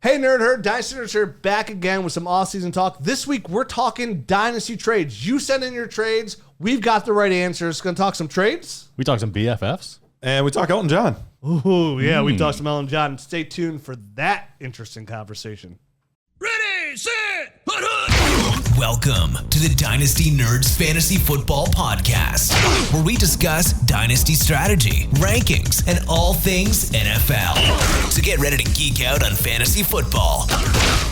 Hey, Nerd Herd, Dynasty Nerds here, back again with some off-season talk. This week, we're talking Dynasty trades. You send in your trades. We've got the right answers. Going to talk some trades. We talk some BFFs. And we talk Elton John. Ooh, yeah, we talked some Elton John. Stay tuned for that interesting conversation. Ready, set, hut. Welcome to the Dynasty Nerds Fantasy Football Podcast, where we discuss Dynasty strategy, rankings, and all things NFL. So get ready to geek out on fantasy football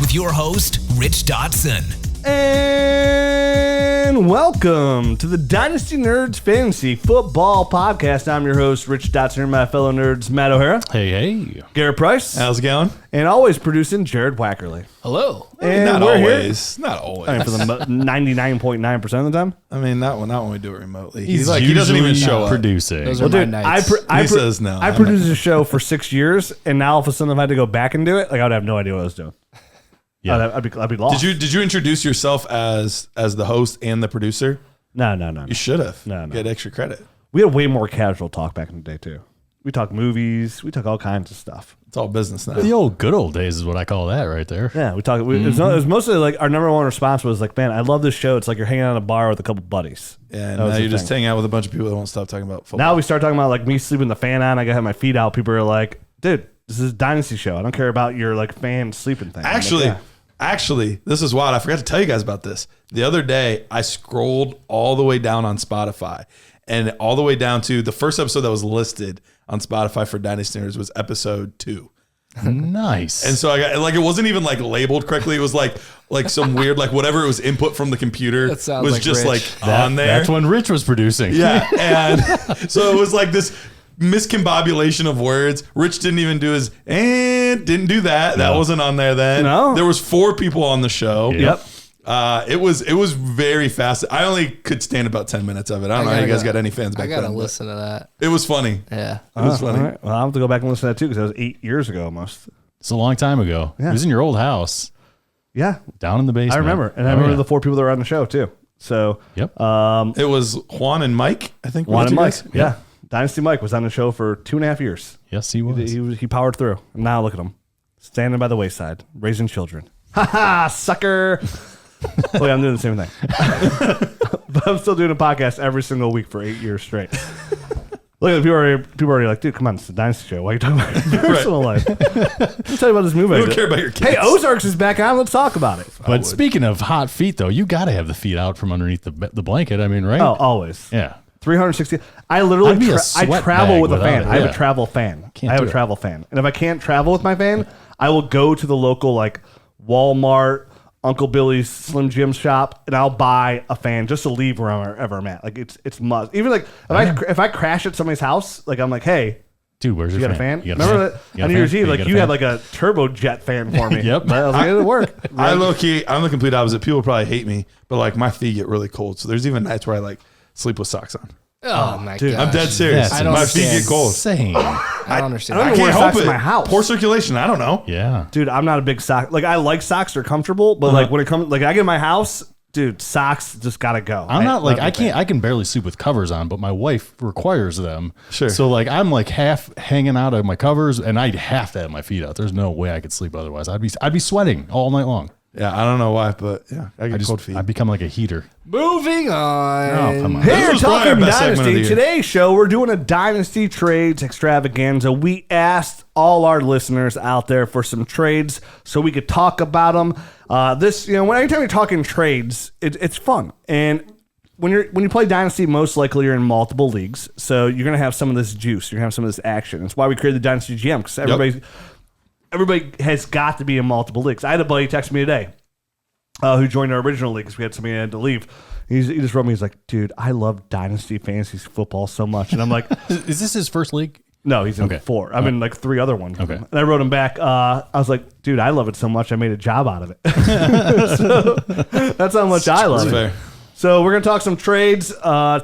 with your host, Rich Dotson. And welcome to the Dynasty Nerds Fantasy Football Podcast. I'm your host, Rich Dotson, and my fellow nerds, Matt O'Hara. Hey. Garrett Price. How's it going? And always producing Jared Wackerly. Hello. And not we're always. Here. Not always. I mean, for the 99.9% of the time. I mean, not when we do it remotely. He's like, he doesn't even show up. producing. Those are my nights. He says no. I produced a show for 6 years, and now all of a sudden, if I had to go back and do it, like I would have no idea what I was doing. Yeah. I'd be lost. Did you introduce yourself as the host and the producer? No. You should have. No. Get extra credit. We had way more casual talk back in the day, too. We talk movies. We talk all kinds of stuff. It's all business now. The old good old days is what I call that right there. Yeah, we talk. It was mostly like our number one response was like, "Man, I love this show. It's like you're hanging out at a bar with a couple buddies." And That was now the you just thing. hang out with a bunch of people that won't stop talking about football. Now we start talking about like me sleeping the fan on. I gotta have my feet out. People are like, "Dude, this is a Dynasty show. I don't care about your like fan sleeping thing." I'm like, Actually, this is wild. I forgot to tell you guys about this. The other day, I scrolled all the way down on Spotify and all the way down to the first episode that was listed on Spotify for Dynasty Nerds was episode 2. Nice. And so I got like, it wasn't even like labeled correctly. It was like some weird, like whatever it was input from the computer That sounds was like just Rich. like on there. That's when Rich was producing. Yeah. And so it was like this miscombobulation of words. Rich didn't even do his, and didn't do that. That wasn't on there then. No. There was 4 people on the show. Yep. It was very fast. I only could stand about 10 minutes of it. I don't know how you guys got any fans back I gotta then. but listen to that. It was funny. Yeah. It was funny. All right. Well, I'll have to go back and listen to that too because that was 8 years ago almost. It's a long time ago. Yeah. It was in your old house Yeah, down in the basement. I remember, and I remember the 4 people that were on the show too. So, Yep. It was Juan and Mike, I think. Juan and Mike, guys? yeah, Dynasty Mike was on the show for 2.5 years. Yes, he was. He powered through. And now look at him, standing by the wayside, raising children. Ha ha, sucker. Boy, I'm doing the same thing. But I'm still doing a podcast every single week for 8 years straight. Look at the people are already like, dude, come on, it's the Dynasty show. Why are you talking about your personal life? Let me tell you about this movie. We don't care about your kids. Hey, Ozarks is back on. Let's talk about it. But speaking of hot feet, though, you got to have the feet out from underneath the blanket. I mean, right? Oh, always. Yeah. 360. I literally I'd be a I sweat travel bag with a without fan. it, I have yeah. a travel fan. Can't I have do a it. travel fan. And if I can't travel with my fan, I will go to the local like Walmart, Uncle Billy's Slim Jim shop, and I'll buy a fan just to leave wherever I'm at. Like it's must. Even like if I crash at somebody's house, like I'm like, hey, Dude, where's you your got a fan? You got a Remember fan? that on New Year's Eve, like you had like a turbojet fan for me. Yep. But I was like, it'll work. I low key, I'm the complete opposite. People probably hate me, but like my feet get really cold. So there's even nights where I like sleep with socks on. Oh, my dude. god. I'm dead serious. That's My feet get cold. Insane. I don't understand. I don't I wear can't socks help in it. my house. Poor circulation. I don't know. Yeah. Dude, I'm not a big sock. Like I like socks; they're comfortable. But like when it comes, like I get in my house, dude, socks just gotta go. I'm not like, not a I big fan. can't, I can barely sleep with covers on, but my wife requires them. Sure. So like, I'm like half hanging out of my covers and I'd have to have my feet out. There's no way I could sleep otherwise. I'd be sweating all night long. Yeah, I don't know why, but yeah, I get cold feet. I'd become like a heater. Moving on. Oh, come on. Hey, This we're was probably talking our best segment of the Dynasty. year. Today's show, we're doing a Dynasty trades extravaganza. We asked all our listeners out there for some trades so we could talk about them. Anytime you're talking trades, it's fun. And when you play Dynasty, most likely you're in multiple leagues, so you're gonna have some of this juice. You're gonna have some of this action. That's why we created the Dynasty GM because everybody has got to be in multiple leagues. I had a buddy text me today who joined our original league because we had somebody that had to leave. He just wrote me. He's like, dude, I love Dynasty fantasy football so much. And I'm like, Is this his first league? no, he's in Okay. 4. I'm in like 3 other ones. Okay. And I wrote him back. I was like, dude, I love it so much I made a job out of it. So that's how much I love That's it. fair. So we're going to talk some trades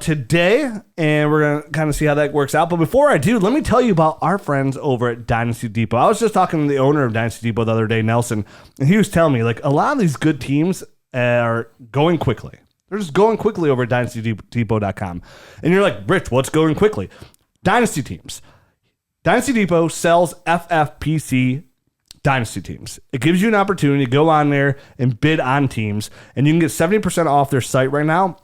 today, and we're going to kind of see how that works out. But before I do, let me tell you about our friends over at Dynasty Depot. I was just talking to the owner of Dynasty Depot the other day, Nelson, and he was telling me, like, a lot of these good teams are going quickly. They're just going quickly over at DynastyDepot.com. And you're like, Rich, what's going quickly? Dynasty teams. Dynasty Depot sells FFPC Dynasty teams. It gives you an opportunity to go on there and bid on teams, and you can get 70% off their site right now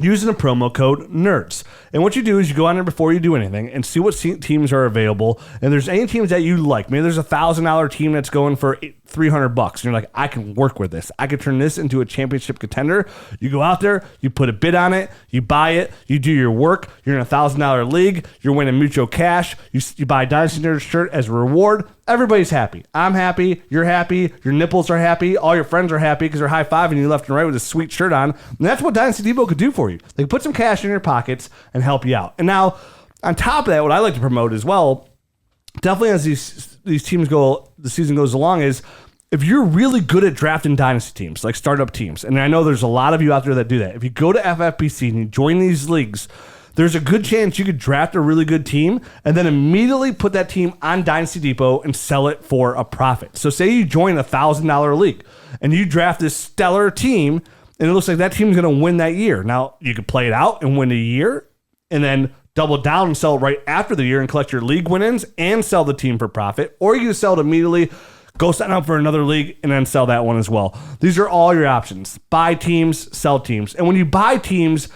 using the promo code NERDS. And what you do is you go on there before you do anything and see what teams are available. And there's any teams that you like. Maybe there's $1,000 team that's going for $300. And you're like, I can work with this. I can turn this into a championship contender. You go out there, you put a bid on it, you buy it, you do your work. You're in a $1,000 league. You're winning mutual cash. You buy a Dynasty Nerds shirt as a reward. Everybody's happy. I'm happy. You're happy. Your nipples are happy. All your friends are happy because they're high-fiving you left and right with a sweet shirt on. And that's what Dynasty Depot could do for you. They can put some cash in your pockets and help you out. And now, on top of that, what I like to promote as well, definitely as these teams go, the season goes along, is if you're really good at drafting dynasty teams, like startup teams, and I know there's a lot of you out there that do that. If you go to FFPC and you join these leagues, there's a good chance you could draft a really good team and then immediately put that team on Dynasty Depot and sell it for a profit. So say you join a $1,000 league and you draft this stellar team and it looks like that team's going to win that year. Now, you could play it out and win a year and then double down and sell it right after the year and collect your league win-ins and sell the team for profit. Or you can sell it immediately, go sign up for another league, and then sell that one as well. These are all your options. Buy teams, sell teams. And when you buy teams,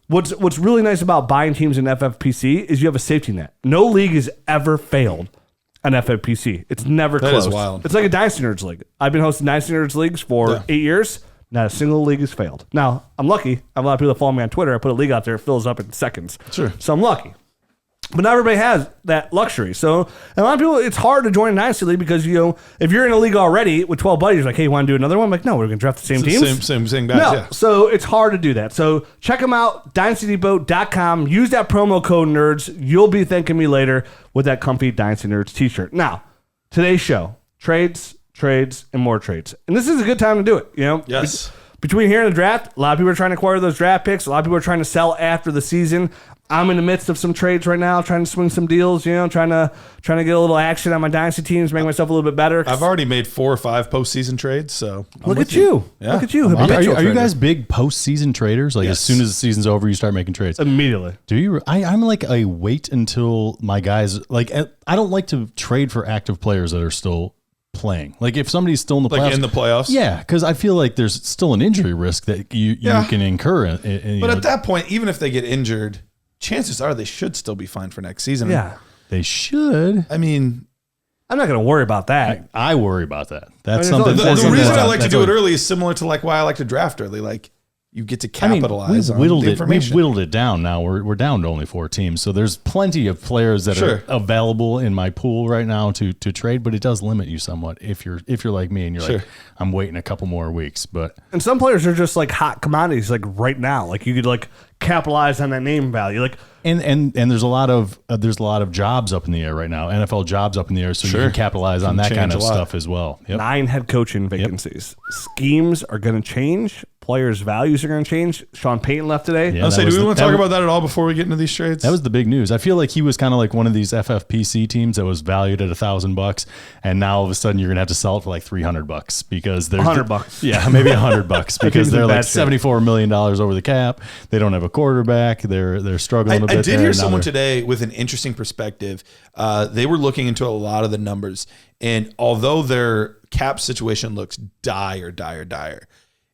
what's really nice about buying teams in FFPC is you have a safety net. No league has ever failed on FFPC. It's never closed. That is wild. It's like a Dynasty Nerds League. I've been hosting Dynasty Nerds Leagues for 8 years. Not a single league has failed. Now, I'm lucky. I have a lot of people that follow me on Twitter. I put a league out there. It fills up in seconds. Sure. So I'm lucky. But not everybody has that luxury. So and a lot of people, it's hard to join a Dynasty League because, you know, if you're in a league already with 12 buddies, you're like, hey, you want to do another one? I'm like, no, we're going to draft the same teams. Same guys, No. yeah. So it's hard to do that. So check them out, dynastydepot.com. Use that promo code NERDS. You'll be thanking me later with that comfy Dynasty Nerds t-shirt. Now, today's show, trades, and more trades. And this is a good time to do it, you know? Yes. Between here and the draft, a lot of people are trying to acquire those draft picks. A lot of people are trying to sell after the season. I'm in the midst of some trades right now, trying to swing some deals, you know, trying to get a little action on my dynasty teams, make myself a little bit better. I've already made 4 or 5 postseason trades, so Look at you. Yeah. Look at you. Are habitual you trader. guys big postseason traders? Like Yes. as soon as the season's over, you start making trades. Immediately. Do you? I'm like a wait until my guys. Like I don't like to trade for active players that are still playing. Like if somebody's still in the playoffs, like in the playoffs. yeah, because I feel like there's still an injury risk that you Yeah. can incur. But at that point, even if they get injured, chances are they should still be fine for next season. Yeah. they should. I mean, I'm not going to worry about that. I worry about that. That's I mean, something. the that's the something reason I that- like to that's do it always- early is similar to like why I like to draft early. Like you get to I mean, capitalize we've on whittled the it. information. We've whittled it down now. We're down to only 4 teams, so there's plenty of players that Sure. are available in my pool right now to trade. But it does limit you somewhat if you're like me and you're like, Sure. I'm waiting a couple more weeks. But And some players are just like hot commodities, like right now. Like you could like capitalize on that name value. Like and there's a lot of jobs up in the air right now. NFL jobs up in the air, so you can capitalize on that kind change of a lot. stuff as well. Yep. 9 head coaching vacancies. Schemes are going to change. Players' values are going to change. Sean Payton left today. Yeah, I'll say, that do was we the- want to that talk was- about that at all before we get into these trades? That was the big news. I feel like he was kind of like one of these FFPC teams that was valued at $1,000, and now all of a sudden you're gonna have to sell it for like $300 because there's $100. Yeah, maybe $100 team's because in they're bad like shape. $74 million over the cap. They don't have a quarterback. They're struggling a bit. I did there. hear Now someone they're- today with an interesting perspective. They were looking into a lot of the numbers, and although their cap situation looks dire,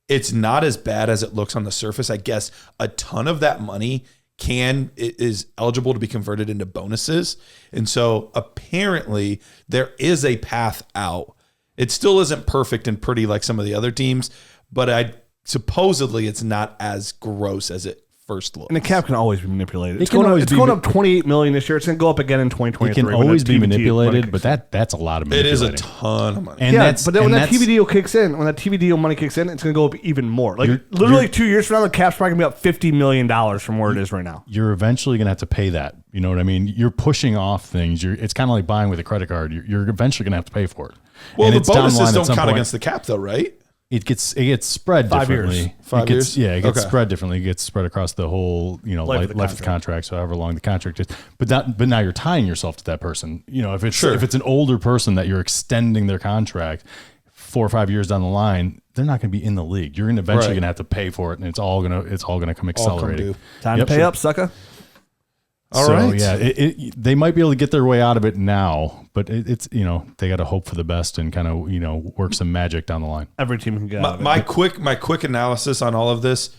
it's not as bad as it looks on the surface. I guess a ton of that money is eligible to be converted into bonuses, and so apparently there is a path out. It still isn't perfect and pretty like some of the other teams, but supposedly it's not as gross as it first looks. And the cap can always be manipulated. It's can going, always it's be going ma- up $28 million this year. It's going to go up again in 2023. It can when always that be TBD money manipulated, kicks but in. that's a lot of It is manipulating. a ton of money. And Yeah, that's but then when and that that's- TV deal kicks in, when that TV deal money kicks in, it's going to go up even more. Like literally 2 years from now, the cap's probably going to be up $50 million from where it is right now. you're eventually going to have to pay that. You know what I mean? You're pushing off things. It's kind of like buying with a credit card. You're eventually going to have to pay for it. Well, And the it's down bonuses line at don't some count point. against the cap, though, right? It gets spread 5 differently. years. 5 It gets- years? Yeah, it gets Okay. spread differently. It gets spread across the whole, Life of the life of the contract, so however long the contract is. But now you're tying yourself to that person. You know, if it's Sure. if it's an older person that you're extending their contract 4 or 5 years down the line, they're not going to be in the league. You're eventually Right. going to have to pay for it, and it's all going to come All come accelerating. due. Time to pay up, sucker. All so, right. yeah, they might be able to get their way out of it now, but it's they got to hope for the best and kind of work some magic down the line. Every team can get out of it. My quick analysis on all of this.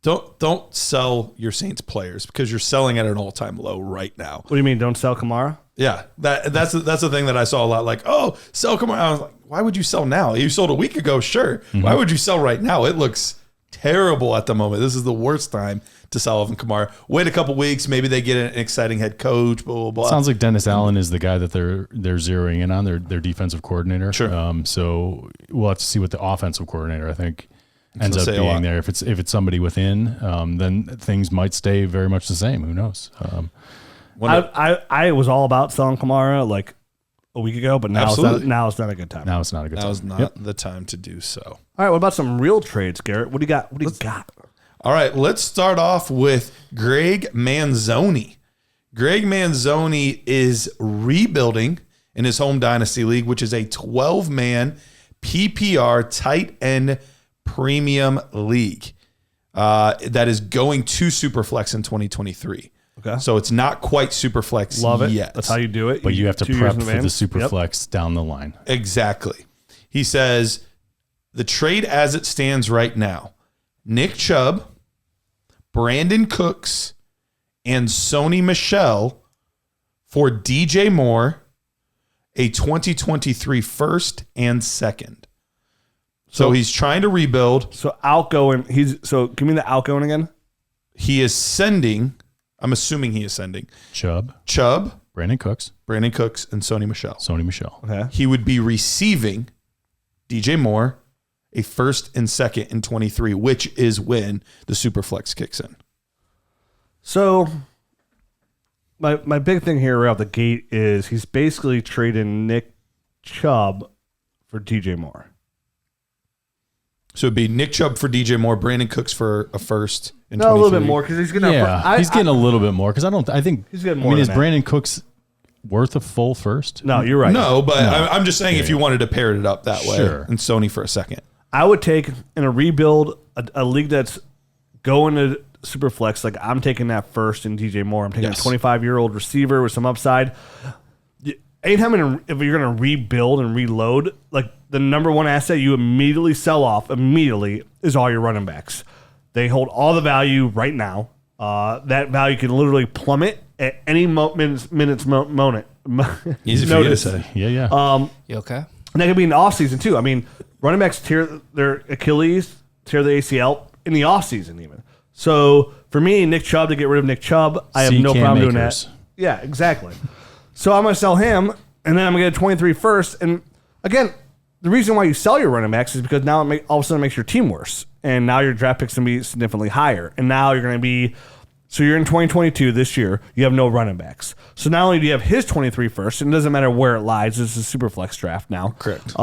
Don't sell your Saints players because you're selling at an all-time low right now. What do you mean? Don't sell Kamara? Yeah, that's the thing that I saw a lot. Like, oh, sell Kamara. I was like, why would you sell now? You sold a week ago, sure. Why would you sell right now? It looks terrible at the moment. This is the worst time to sell Alvin Kamara. Wait a couple weeks, maybe they get an exciting head coach. Blah blah blah. Sounds like Dennis Allen is the guy that they're zeroing in on, their defensive coordinator. Sure. So we'll have to see what the offensive coordinator I think ends up say a being lot. there. If it's somebody within, then things might stay very much the same. Who knows? I was all about selling Kamara like a week ago, but now Absolutely. now it's not a good time. Now it's not a good That time. was not the time to do so. All right, what about some real trades, Garrett? What do you got? What do you got? All right, let's start off with Greg Manzoni. Greg Manzoni is rebuilding in his home Dynasty League, which is a 12-man PPR tight end premium league that is going to Superflex in 2023. Okay. So it's not quite Superflex Love it. yet. That's how you do it. But you have to 2 years prep in for the advance. super Yep. flex down the line. Exactly. He says the trade as it stands right now, Nick Chubb, Brandon Cooks, and Sony Michel for DJ Moore, a 2023 first and second. So he's trying to rebuild. So outgoing. So give me the outgoing again. He is sending, I'm assuming he is sending Chubb, Chubb, Brandon Cooks, Brandon Cooks, and Sony Michel. Sony Michel. Okay. He would be receiving DJ Moore, a first and second in 23, which is when the Superflex kicks in. So my big thing here right out the gate is he's basically trading Nick Chubb for DJ Moore. So it'd be Nick Chubb for DJ Moore, Brandon Cooks for a first in No, a 23. little bit more because he's gonna. Yeah, he's getting a little bit more because I think He's getting more is than that. Brandon Cooks worth a full first? No, you're right. No, but I'm just saying if you wanted to pair it up that way Sure. and Sony for a second. I would take in a rebuild a league that's going to Superflex. Like I'm taking that first in DJ Moore. I'm taking Yes. a 25-year-old receiver with some upside. Anytime if you're going to rebuild and reload, like the number one asset you immediately sell off immediately is all your running backs. They hold all the value right now. That value can literally plummet at any minutes moment. Easy for you to say. Yeah. You okay? And that could be in the offseason too. I mean, running backs tear their Achilles, tear the ACL in the offseason even. So for me, Nick Chubb, to get rid of Nick Chubb, I have no Cam problem doing Akers. that. Yeah, exactly. So I'm going to sell him, and then I'm going to get a 23 first. And again, the reason why you sell your running backs is because now all of a sudden it makes your team worse. And now your draft pick's going to be significantly higher. And now you're going to be... So you're in 2022 this year. You have no running backs. So not only do you have his 23 first, and it doesn't matter where it lies. This is a super flex draft now. Correct.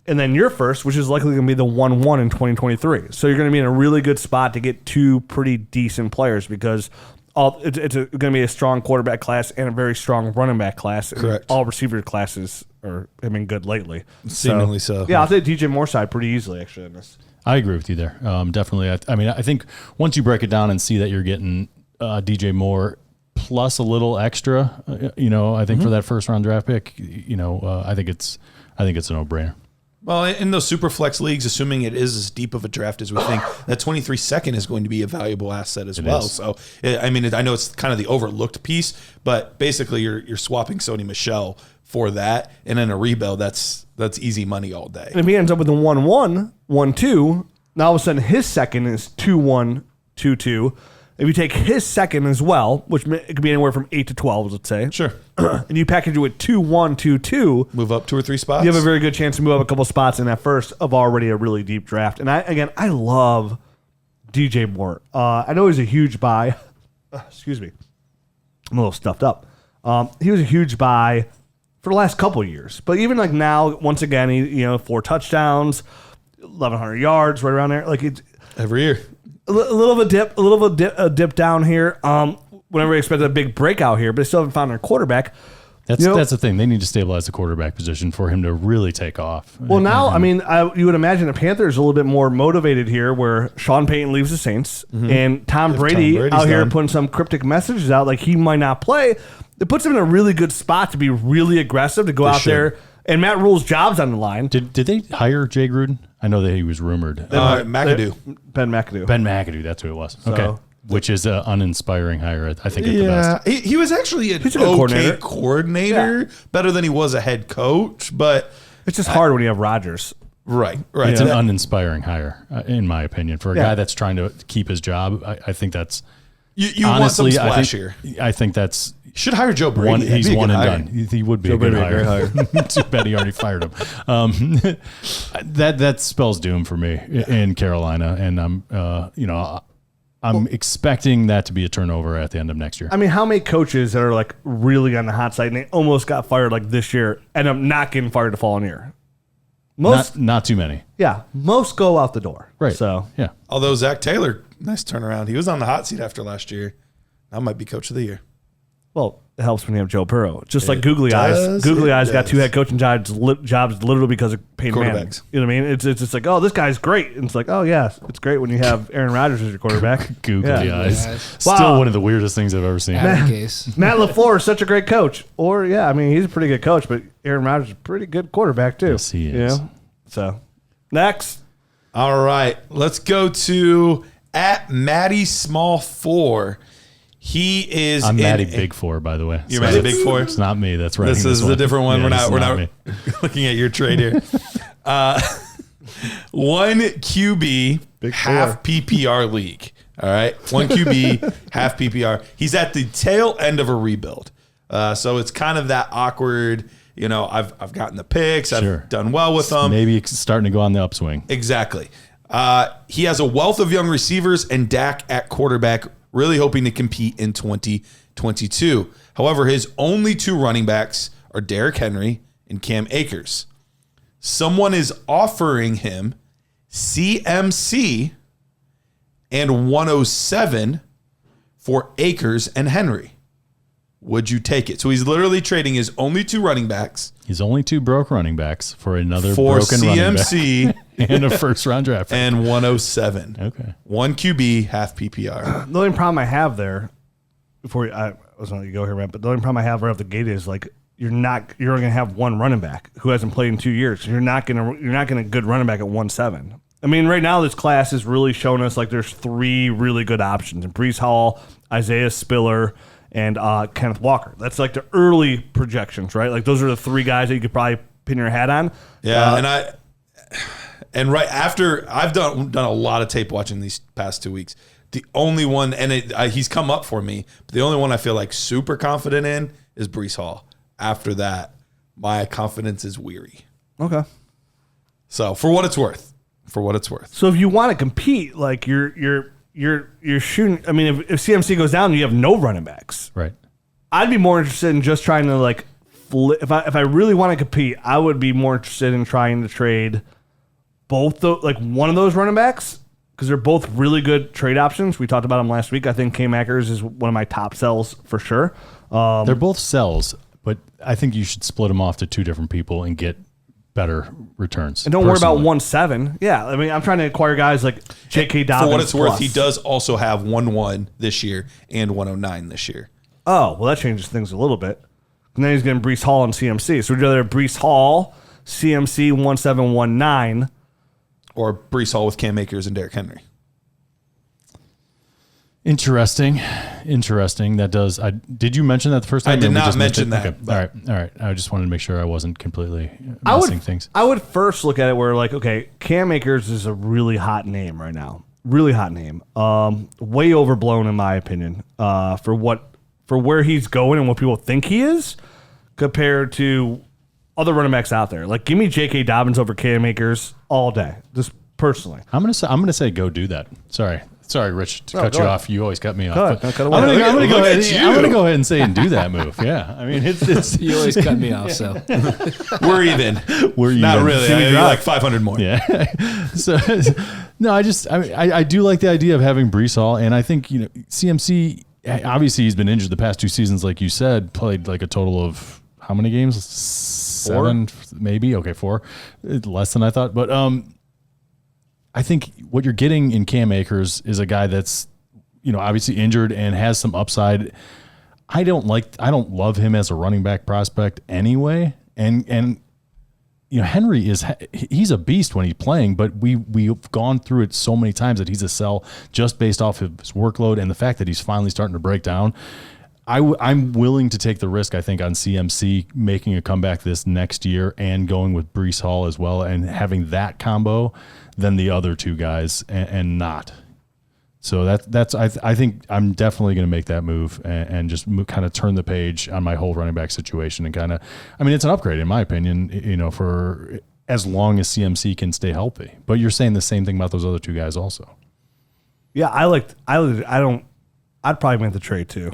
And then your first, which is likely going to be the 1-1 in 2023. So you're going to be in a really good spot to get two pretty decent players because it's going to be a strong quarterback class and a very strong running back class. And Correct. all receiver classes have been good lately. Seemingly so. Yeah, I'll take DJ Moore side pretty easily actually in this. I agree with you there. Definitely. I mean, I think once you break it down and see that you're getting DJ Moore plus a little extra, I think for that first round draft pick, I think it's a no brainer. Well, in those super flex leagues, assuming it is as deep of a draft as we think, that 23 second is going to be a valuable asset as well. is. So, I mean, I know it's kind of the overlooked piece, but basically you're swapping Sony Michel for that, and in a rebuild, that's easy money all day. And if he ends up with a 1-1, 1-2, now all of a sudden his second is 2-1, 2-2. If you take his second as well, which it could be anywhere from 8 to 12, let's say. Sure. And you package it with 2-1, 2-2, Move up 2 or 3 spots. you have a very good chance to move up a couple spots in that first of already a really deep draft. And I love DJ Moore. I know he's a huge buy. Excuse me. I'm a little stuffed up. He was a huge buy for the last couple of years. But even like now, once again, he 4 touchdowns, 1,100 yards, right around there. Like it's every year. a little bit dip down here. Whenever we expected a big breakout here, but they still haven't found their quarterback. That's the thing. They need to stabilize the quarterback position for him to really take off. Well, now, I mean, you would imagine the Panthers are a little bit more motivated here where Sean Payton leaves the Saints and Tom Brady Brady's out here done. putting some cryptic messages out like he might not play. It puts him in a really good spot to be really aggressive, to go out there. And Matt Rule's job's on the line. Did they hire Jay Gruden? I know that he was rumored. McAdoo. Ben McAdoo. Ben McAdoo, that's who it was. So- Okay. Which is an uninspiring hire, I think, at the best. He was actually an He's a good okay coordinator. coordinator, better than he was a head coach. But It's just hard when you have Rodgers. right. It's an uninspiring hire, in my opinion. For a Yeah. guy that's trying to keep his job, I think that's... You honestly, want some I splash think, here. I think that's... Should hire Joe Brady. That'd He's be a one good and hire. done. He would be a good hire. Too bad he already fired him. That spells doom for me in Carolina, and I'm expecting that to be a turnover at the end of next year. I mean, how many coaches that are like really on the hot side and they almost got fired like this year end up not getting fired the following year? Most, Not too many. most go out the door. Right. So, Yeah. Although Zach Taylor, nice turnaround. He was on the hot seat after last year. That might be coach of the year. well, it helps when you have Joe Burrow. Just like It Googly Eyes. does, Googly it Eyes got does. two head coaching jobs literally because of Peyton Manning. Quarterbacks. You know what I mean? It's just like, oh, this guy's great. And it's like, oh, yeah, it's great when you have Aaron Rodgers as your quarterback. Googly Yeah. eyes. Yeah. Still Wow. one of the weirdest things I've ever seen. Adam Case. Matt LaFleur is such a great coach. Or, yeah, I mean, he's a pretty good coach, but Aaron Rodgers is a pretty good quarterback, too. Yes, he You is. know? So, next. All right. Let's go to at Matty Small 4. He is I'm in Matty Big Four, by the way. You're Matty Big Four? It's not me. That's right. This is a different one. Yeah, we're this not is me. looking at your trade here. One QB, half PPR league. All right. One QB, half PPR. He's at the tail end of a rebuild. So it's kind of that awkward, I've gotten the picks. Sure. I've done well with them. Maybe it's starting to go on the upswing. Exactly. He has a wealth of young receivers and Dak at quarterback, really hoping to compete in 2022. However, his only two running backs are Derrick Henry and Cam Akers. Someone is offering him CMC and 107 for Akers and Henry. Would you take it? So he's literally trading his only two running backs He's only two broke running backs for another for broken running back CMC and a first round draft pick. and 107. Okay. One QB, half PPR. The only problem I have there, I was going to go here, man, but the only problem I have right off the gate is like you're only going to have one running back who hasn't played in 2 years. You're not going to good running back at 1.7. I mean, right now this class is really showing us like there's three really good options: and Breece Hall, Isaiah Spiller, and Kenneth Walker. That's like the early projections, right? Like those are the three guys that you could probably pin your hat on. Yeah, and right after I've done a lot of tape watching these past 2 weeks. The only one, and he's come up for me, but the only one I feel like super confident in is Breece Hall. After that, my confidence is weary. Okay. So for what it's worth, So if you want to compete, like you're shooting. I mean, if CMC goes down, you have no running backs. Right. I'd be more interested in just trying to like flip. If I really want to compete, I would be more interested in trying to trade both one of those running backs because they're both really good trade options. We talked about them last week. I think Cam Akers is one of my top sells for sure. They're both sells, but I think you should split them off to two different people and get better returns. And don't worry about personally. 1.7. Yeah, I mean, I'm trying to acquire guys like J.K. Dobbins. For what it's worth, plus. he does also have 1-1 this year and 109 this year. Oh, well, that changes things a little bit. And then he's getting Breece Hall and CMC. So we'd rather have Breece Hall, CMC 1719. Or Breece Hall with Cam Akers and Derrick Henry. Interesting. That does. Did you mention that the first time? I did or we not just mention missed it? that, Okay. All right. I just wanted to make sure I wasn't completely missing things. I would first look at it where like, okay, Cam Akers is a really hot name right now. Really hot name. Way overblown in my opinion. For where he's going and what people think he is compared to other running backs out there. Like give me J.K. Dobbins over Cam Akers all day. Just personally. I'm gonna say go do that. Sorry, Rich, to cut go you ahead. off. You always cut me off. Go ahead. But Cut I'm away. gonna go Look ahead. at you. I'm gonna go ahead and say and do that move. Yeah, I mean it's You always cut me off, so. We're even. We're Not even. really. I mean, like 500 more. Yeah. So no, I do like the idea of having Breece Hall, and I think CMC obviously he's been injured the past 2 seasons, like you said, played like a total of how many games? 7, maybe. Okay, 4. Less than I thought. But I think what you're getting in Cam Akers is a guy that's, obviously injured and has some upside. I don't love him as a running back prospect anyway. And Henry he's a beast when he's playing, but we've gone through it so many times that he's a sell just based off of his workload and the fact that he's finally starting to break down. I'm willing to take the risk, I think, on CMC making a comeback this next year and going with Breece Hall as well and having that combo than the other two guys and not. So I think I'm definitely going to make that move and just kind of turn the page on my whole running back situation and it's an upgrade in my opinion, for as long as CMC can stay healthy. But you're saying the same thing about those other two guys also. Yeah, I'd probably make the trade too.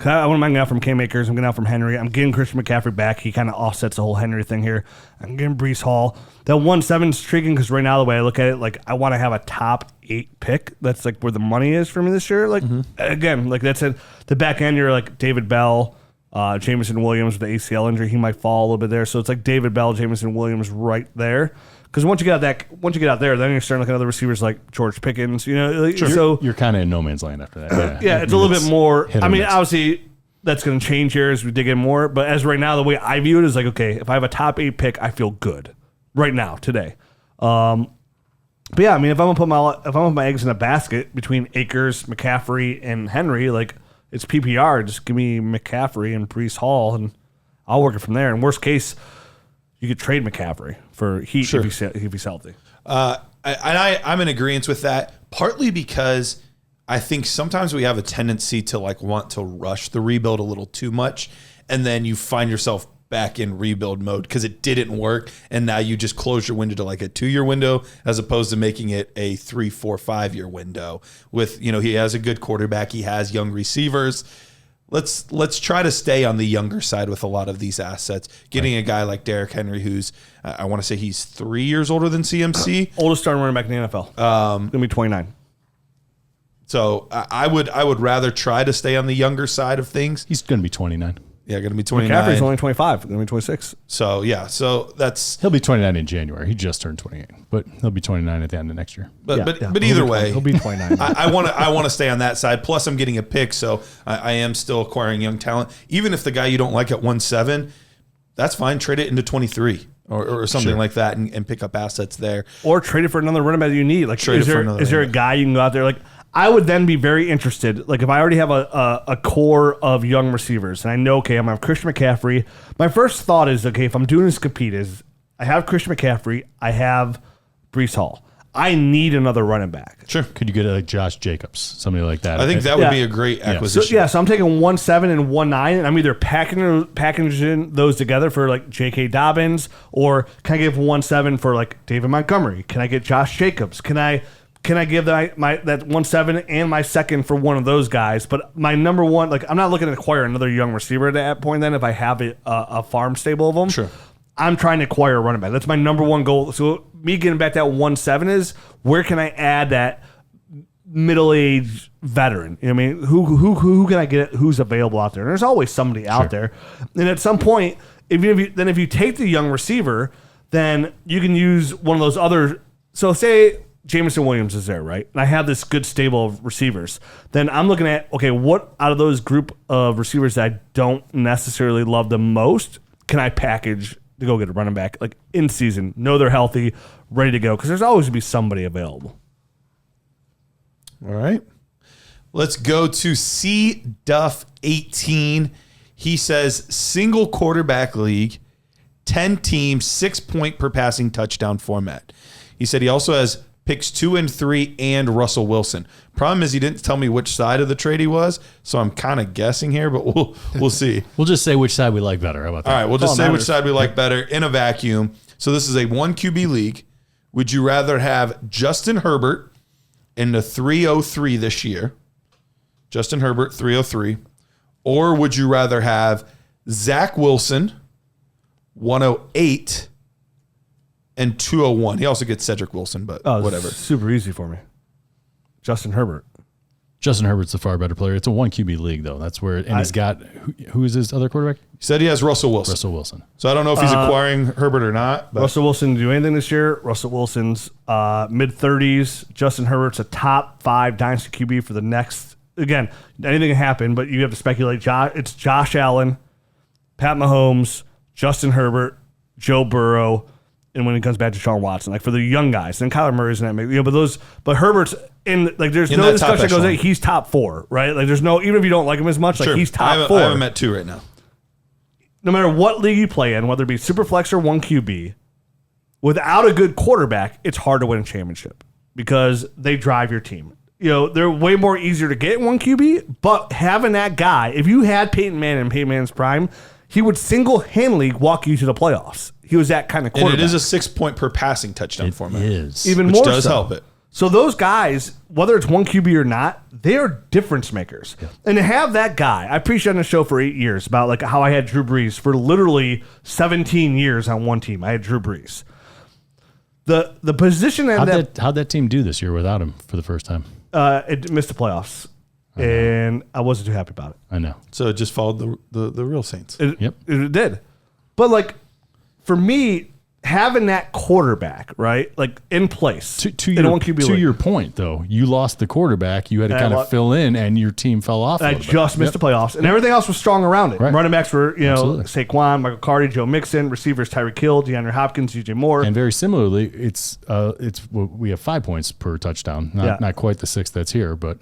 I wouldn't mind getting out from Cam Akers. I'm getting out from Henry. I'm getting Christian McCaffrey back. He kind of offsets the whole Henry thing here. I'm getting Breece Hall. That 1-7 is intriguing because right now the way I look at it, like I want to have a top 8 pick. That's like where the money is for me this year. Like again, like that's it. The back end, you're like David Bell, Jameson Williams with the ACL injury. He might fall a little bit there. So it's like David Bell, Jameson Williams right there. Because once you get out there, then you're starting looking at other receivers like George Pickens. Sure. So you're kind of in no man's land after that. Yeah, it's a little bit more. I mean, miss. Obviously, that's going to change here as we dig in more. But as right now, the way I view it is like, okay, if I have a top 8 pick, I feel good right now today. But yeah, I mean, if I'm gonna put my eggs in a basket between Akers, McCaffrey, and Henry, like it's PPR. Just give me McCaffrey and Breece Hall, and I'll work it from there. And worst case, you could trade McCaffrey for Heat if he's healthy. I'm in agreement with that, partly because I think sometimes we have a tendency to want to rush the rebuild a little too much, and then you find yourself back in rebuild mode because it didn't work, and now you just close your window to like a 2-year window as opposed to making it a 3, 4, 5-year window. With he has a good quarterback, he has young receivers. Let's try to stay on the younger side with a lot of these assets. Getting a guy like Derrick Henry, who's I want to say he's 3 years older than CMC, Oldest starting running back in the NFL. Gonna be 29. So I would rather try to stay on the younger side of things. He's going to be 29. Yeah, going to be 29. McCaffrey's only 25. Going to be 26. So yeah, he'll be 29 in January. He just turned 28, but he'll be 29 at the end of next year. But either way, he'll be 29. I want to stay on that side. Plus, I'm getting a pick, so I am still acquiring young talent. Even if the guy you don't like at 1-7, that's fine. Trade it into 23 or something like that, and pick up assets there, or trade it for another running back that you need. Like, is there a guy you can go out there like? I would then be very interested. Like if I already have a core of young receivers and I know, okay, I'm going to have Christian McCaffrey. My first thought is, okay, if I'm doing this compete is I have Christian McCaffrey, I have Breece Hall. I need another running back. Sure. Could you get a Josh Jacobs, somebody like that? I think that would be a great acquisition. So I'm taking 1-7 and 1-9, and I'm either packaging those together for like J.K. Dobbins, or can I give 1-7 for like David Montgomery? Can I get Josh Jacobs? Can I give that 1-7 and my second for one of those guys? But my number one, like I'm not looking to acquire another young receiver at that point. Then if I have a farm stable of them, sure, I'm trying to acquire a running back. That's my number one goal. So me getting back that 1-7 is where can I add that middle-aged veteran? You know what I mean? Who can I get? Who's available out there? And there's always somebody out there. And at some point, if you take the young receiver, then you can use one of those other. So say Jameson Williams is there, right? And I have this good stable of receivers. Then I'm looking at, okay, what out of those group of receivers that I don't necessarily love the most can I package to go get a running back like in season, know they're healthy, ready to go? Because there's always going to be somebody available. All right. Let's go to C Duff 18. He says single quarterback league, 10 teams, 6 point per passing touchdown format. He said he also has picks 2 and 3 and Russell Wilson. Problem is he didn't tell me which side of the trade he was, so I'm kind of guessing here, but we'll see. We'll just say which side we like better. How about that? All right, we'll just say which side we like better in a vacuum. So this is a 1 QB league. Would you rather have Justin Herbert in the 303 this year? Justin Herbert, 303. Or would you rather have Zach Wilson, 108, and 201. He also gets Cedric Wilson, but whatever. Super easy for me. Justin Herbert. Justin Herbert's the far better player. It's a 1 QB league, though. That's where, and he's got, who is his other quarterback? He said he has Russell Wilson. Russell Wilson. So I don't know if he's acquiring Herbert or not. But Russell Wilson didn't do anything this year. Russell Wilson's mid-30s. Justin Herbert's a top 5 dynasty QB for the next. Again, anything can happen, but you have to speculate. It's Josh Allen, Pat Mahomes, Justin Herbert, Joe Burrow, and when it comes back to Deshaun Watson, like for the young guys, then Kyler Murray's in that. But Herbert's in like there's In no that discussion top that goes. echelon. Hey, he's top 4, right? Like there's no even if you don't like him as much, like sure. he's I top haven't- 4. I have him at 2 right now. No matter what league you play in, whether it be Superflex or 1 QB, without a good quarterback, it's hard to win a championship because they drive your team. They're way more easier to get in 1 QB, but having that guy, if you had Peyton Manning in Peyton Manning's prime, he would single-handedly walk you to the playoffs. He was that kind of And quarterback. it is a 6-point per passing touchdown format. It is. Even which more does so. help it. So those guys, whether it's 1 QB or not, they are difference makers. Yeah. And to have that guy, I preached on the show for 8 years about like how I had Drew Brees for literally 17 years on one team. I had Drew Brees. The position that How'd that team do this year without him for the first time? it missed the playoffs, and I wasn't too happy about it. I know. So it just followed the real Saints. It did. But like for me, having that quarterback, right, like in place To in a 1 QB league. your point, though, you lost the quarterback. You had to kind of fill in, and your team fell off. I just missed the playoffs, and everything else was strong around it. Right. Running backs were, Absolutely. Saquon, Michael Carter, Joe Mixon. Receivers, Tyreek Hill, DeAndre Hopkins, DJ Moore. And very similarly, we have 5 points per touchdown. Not quite the 6 that's here, but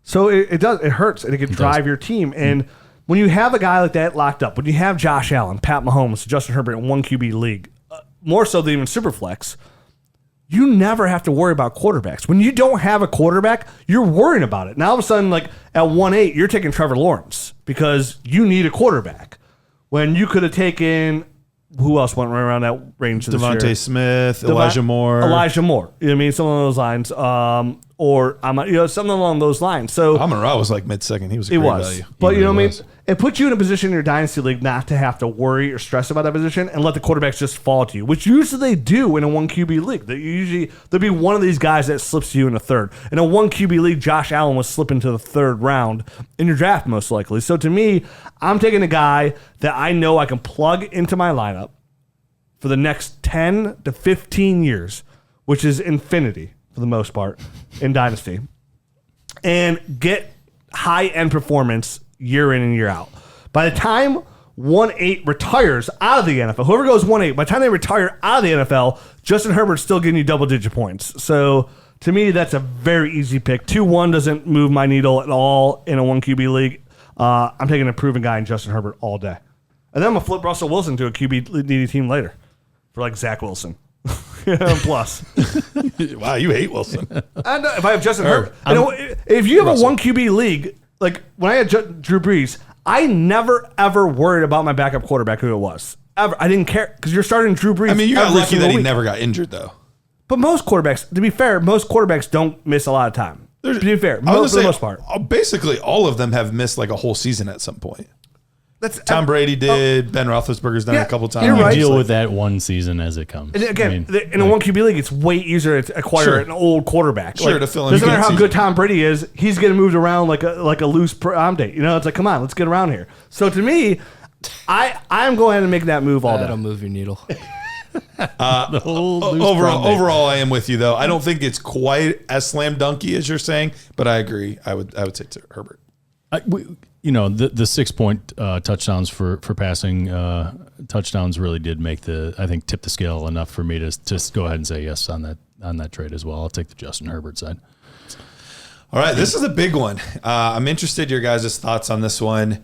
So it hurts, and it can drive your team. And when you have a guy like that locked up, when you have Josh Allen, Pat Mahomes, Justin Herbert in 1 QB league, more so than even Superflex, you never have to worry about quarterbacks. When you don't have a quarterback, you're worrying about it. Now all of a sudden, like at 1-8, you're taking Trevor Lawrence because you need a quarterback. When you could have taken, who else went right around that range this year? Devontae Smith, Elijah Moore. Elijah Moore. You know what I mean? Something along those lines. Or something along those lines. So Amon-Ra was like mid-second. He was a it great was. value. But you know what I mean? was. It puts you in a position in your dynasty league not to have to worry or stress about that position and let the quarterbacks just fall to you, which usually they do in a 1 QB league. There'll be one of these guys that slips to you in a third. In a 1 QB league, Josh Allen was slipping to the 3rd round in your draft most likely. So to me, I'm taking a guy that I know I can plug into my lineup for the next 10 to 15 years, which is infinity for the most part in Dynasty, and get high-end performance year in and year out. By the time 1-8 retires out of the NFL, whoever goes 1-8, by the time they retire out of the NFL, Justin Herbert's still getting you double-digit points. So to me, that's a very easy pick. 2-1 doesn't move my needle at all in a 1 QB league. I'm taking a proven guy in Justin Herbert all day. And then I'm going to flip Russell Wilson to a QB-needy team later for like Zach Wilson. Plus. Wow, you hate Wilson. And if I have Justin Herbert, if you have a 1 QB league, like when I had Drew Brees, I never ever worried about my backup quarterback who it was. Ever. I didn't care because you're starting Drew Brees. I mean, you got every lucky single that he week. never got injured, though. But most quarterbacks, to be fair, most quarterbacks don't miss a lot of time. To be fair, for the most part. Basically, all of them have missed like a whole season at some point. That's Tom Brady did. Ben Roethlisberger's done it a couple times. you're right. deal with that one season as it comes. And again, I mean, in a 1 QB league, it's way easier to acquire Sure. an old quarterback. Sure, to fill in doesn't a good matter how season. good Tom Brady is, he's getting moved around like a loose prom date. It's like, come on, let's get around here. So to me, I'm going ahead and make that move all day. That'll move your needle. Overall, I am with you though. I don't think it's quite as slam dunky as you're saying, but I agree. I would take to Herbert. The 6 point touchdowns for passing touchdowns really did tip the scale enough for me to just go ahead and say yes on that trade as well. I'll take the Justin Herbert side. All right, this is a big one. I'm interested in your guys' thoughts on this one.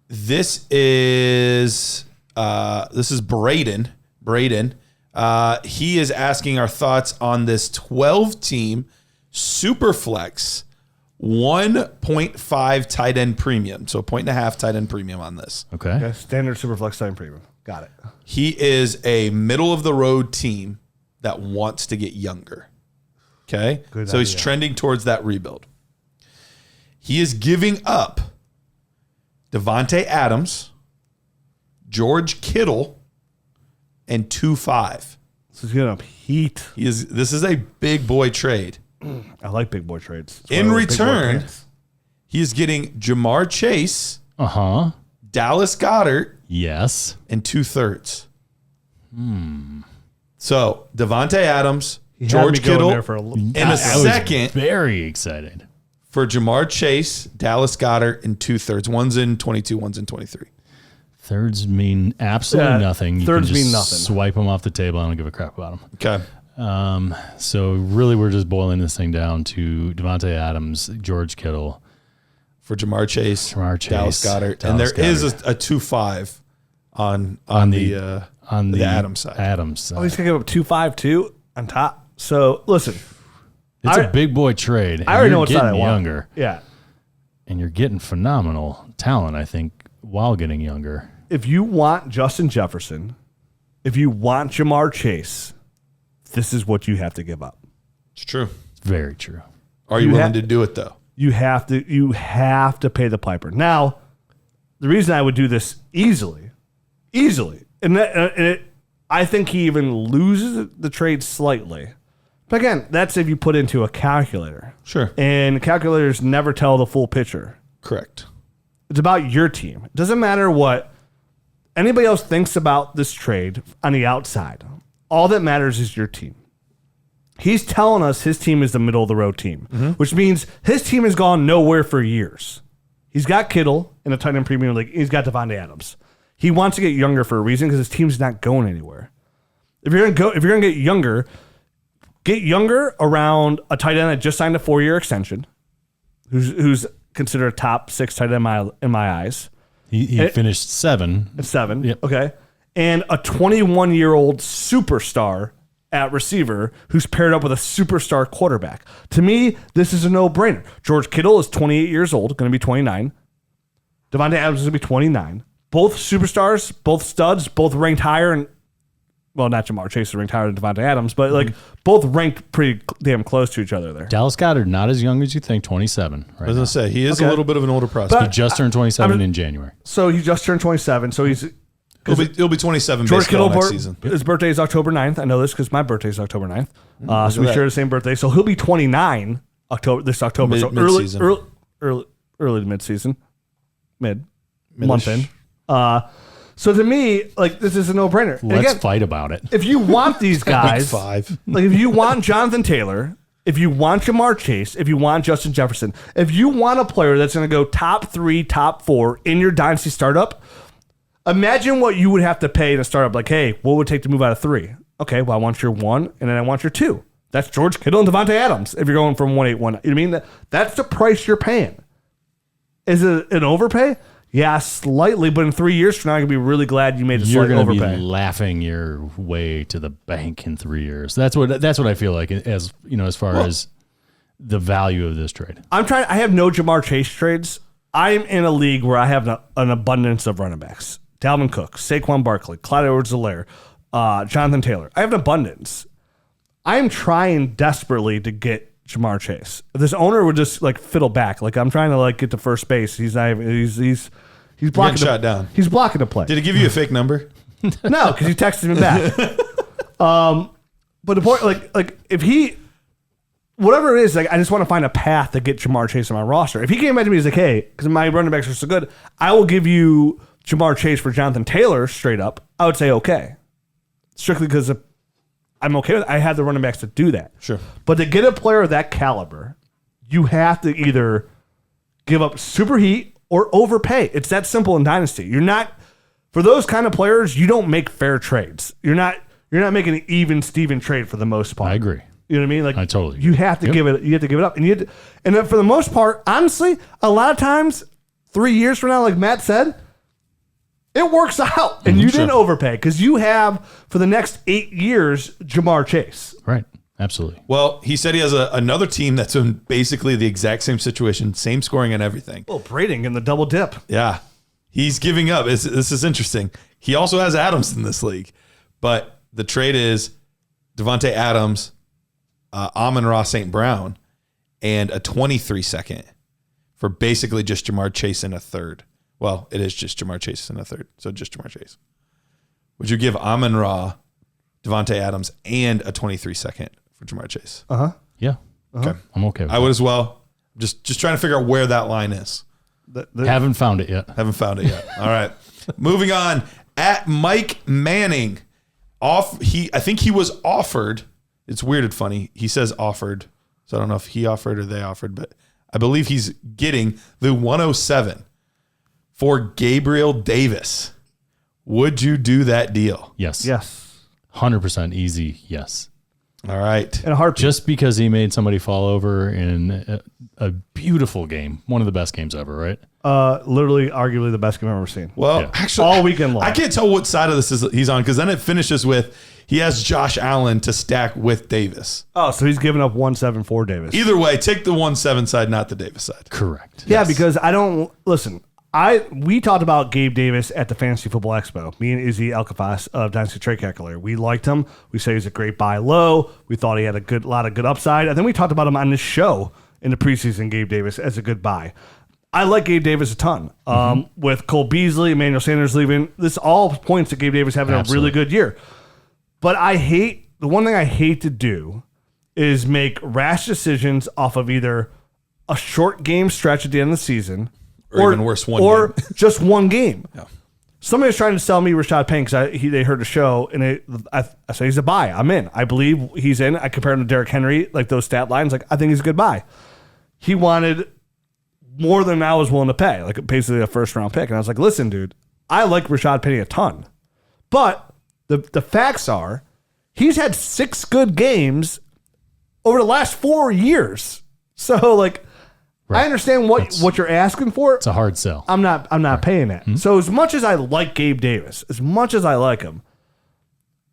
This is Braden. He is asking our thoughts on this 12-team Superflex 1.5 tight end premium. So 1.5 tight end premium on this. Okay. Standard Superflex time premium. Got it. He is a middle-of-the-road team that wants to get younger. Okay? Good so he's idea. trending towards that rebuild. He is giving up Devontae Adams, George Kittle, and 2.5. This is going to heat. This is a big boy trade. I like big boy trades. That's why In I like big boy return, pants. he is getting Jamar Chase, Uh-huh. Dallas Goedert, Yes. and 2/3. So Devontae Adams, He had George me going Kittle, there for a little- and I a was second very excited. for Jamar Chase, Dallas Goedert, and 2/3. One's in 22, one's in 23. Thirds mean absolutely Yeah, nothing. You thirds can just mean nothing. Swipe them off the table. I don't give a crap about them. Okay. So really, we're just boiling this thing down to Devontae Adams, George Kittle. For Jamar Chase, Dallas Goedert. And there Dallas is Goedert. a 2-5 on the Adams side. Adams side. Oh, he's going to give up 2-5 too on top. So listen, It's I- a big boy trade. I already know You're what side I getting want. younger, Yeah. and you're getting phenomenal talent, I think, while getting younger. If you want Justin Jefferson, if you want Jamar Chase, this is what you have to give up. It's true. It's very true. Are you You willing ha- to do it though? You have to pay the piper. Now, the reason I would do this easily, I think he even loses the trade slightly. But again, that's if you put into a calculator. Sure. And calculators never tell the full picture. Correct. It's about your team. It doesn't matter what anybody else thinks about this trade on the outside. All that matters is your team. He's telling us his team is the middle of the road team, which means his team has gone nowhere for years. He's got Kittle in a tight end premium league. He's got Devontae Adams. He wants to get younger for a reason because his team's not going anywhere. If you're gonna get younger around a tight end that just signed a 4-year extension, who's considered a top 6 tight end in my eyes. He finished 7. At 7. Yep. Okay. And a 21-year-old superstar at receiver who's paired up with a superstar quarterback. To me, this is a no-brainer. George Kittle is 28 years old, going to be 29. Devontae Adams is going to be 29. Both superstars, both studs, both ranked higher. And well, not Jamar Chase is ranked higher than Devontae Adams, but like both ranked pretty damn close to each other there. Dallas Goedert, not as young as you think, 27. I Right was now. gonna say he is Okay. a little bit of an older prospect. He just turned 27 in January. So he just turned 27. So he's He'll be 27 George basically all Kittle, next season. his birthday is October 9th. I know this because my birthday is October 9th. So we that. share the same birthday. So he'll be 29 this October. So Mid-season. early to mid-season. Month Mid-ish. in. So to me, like, this is a no-brainer. And Let's again, fight about it. if you want these guys, Week 5. like if you want Jonathan Taylor, if you want Jamar Chase, if you want Justin Jefferson, if you want a player that's going to go top 3, top 4 in your dynasty startup, imagine what you would have to pay in a startup. Like, hey, what would it take to move out of 3? Okay, well, I want your 1, and then I want your 2. That's George Kittle and Devontae Adams. If you're going from 1-8-1, you know what I mean? That's the price you're paying. Is it an overpay? Yeah, slightly, but in 3 years from now, I'm going to be really glad you made a You're slight going to overpay. be laughing your way to the bank in 3 years. That's what I feel like as you know, as far as the value of this trade. I have no Jamar Chase trades. I'm in a league where I have an abundance of running backs. Dalvin Cook, Saquon Barkley, Clyde Edwards-Helaire, Jonathan Taylor. I have an abundance. I'm trying desperately to get Jamar Chase. If this owner would just like fiddle back, like I'm trying to like get to first base. He's not even, he's blocking shot down. He's blocking the play. Did he give you a fake number? No, because he texted me back. But the point, like if he, whatever it is, like I just want to find a path to get Jamar Chase on my roster. If he came back to me, he's like, hey, because my running backs are so good, I will give you Jamar Chase for Jonathan Taylor straight up. I would say okay, strictly because I'm okay with it. I have the running backs to do that. Sure. But to get a player of that caliber, you have to either give up super heat or overpay. It's that simple in Dynasty. You're not, for those kind of players, you don't make fair trades. You're not making an even Steven trade for the most part. I agree. You know what I mean? Like I totally you agree. have to give it. You have to give it up, and then for the most part, honestly, a lot of times, 3 years from now, like Matt said, it works out, and you didn't overpay because you have for the next 8 years Jamar Chase. Right. Absolutely. Well, he said he has another team that's in basically the exact same situation, same scoring and everything. Well, Brading in the double dip. Yeah. He's giving up. This is interesting. He also has Adams in this league. But the trade is Devontae Adams, Amon-Ra St. Brown, and a 23 second for basically just Jamar Chase in a third. Well, it is just Jamar Chase in a third. So just Jamar Chase. Would you give Amon-Ra, Devontae Adams, and a 23 second for Jamar Chase? Yeah. Okay. I'm okay with I would as well. Just trying to figure out where that line is. Haven't found it yet. Haven't found it yet. All right. Moving on. At Mike Manning. I think he was offered. It's weird and funny. He says offered. So I don't know if he offered or they offered, but I believe he's getting the 107 for Gabriel Davis. Would you do that deal? Yes. Yes. 100% easy. Yes. All right. In a heartbeat. Just because he made somebody fall over in a beautiful game, one of the best games ever, right? Literally, arguably the best game I've ever seen. Well, Yeah. actually, All weekend long. I can't tell what side of this he's on because then it finishes with he has Josh Allen to stack with Davis. Oh, so he's giving up 1-7 for Davis. Either way, take the 1-7 side, not the Davis side. Correct. Yeah, because I don't listen. We talked about Gabe Davis at the Fantasy Football Expo. Me and Izzy Elkafas of Dynasty Trade Calculator. We liked him. We said he's a great buy low. We thought he had a lot of good upside. And then we talked about him on this show in the preseason, Gabe Davis, as a good buy. I like Gabe Davis a ton. With Cole Beasley, Emmanuel Sanders leaving, this all points to Gabe Davis having Absolutely. a really good year. But the one thing I hate to do is make rash decisions off of either a short game stretch at the end of the season Or even worse, one or game. just one game. Yeah. Somebody was trying to sell me Rashad Penny because they heard the show, and I say he's a buy. I'm in. I believe he's in. I compared him to Derrick Henry, like those stat lines. Like I think he's a good buy. He wanted more than I was willing to pay, like basically a first round pick. And I was like, listen, dude, I like Rashad Penny a ton, but the facts are he's had 6 good games over the last 4 years. So like. Right. I understand what you're asking for. It's a hard sell. I'm not paying that. So as much as I like Gabe Davis, as much as I like him,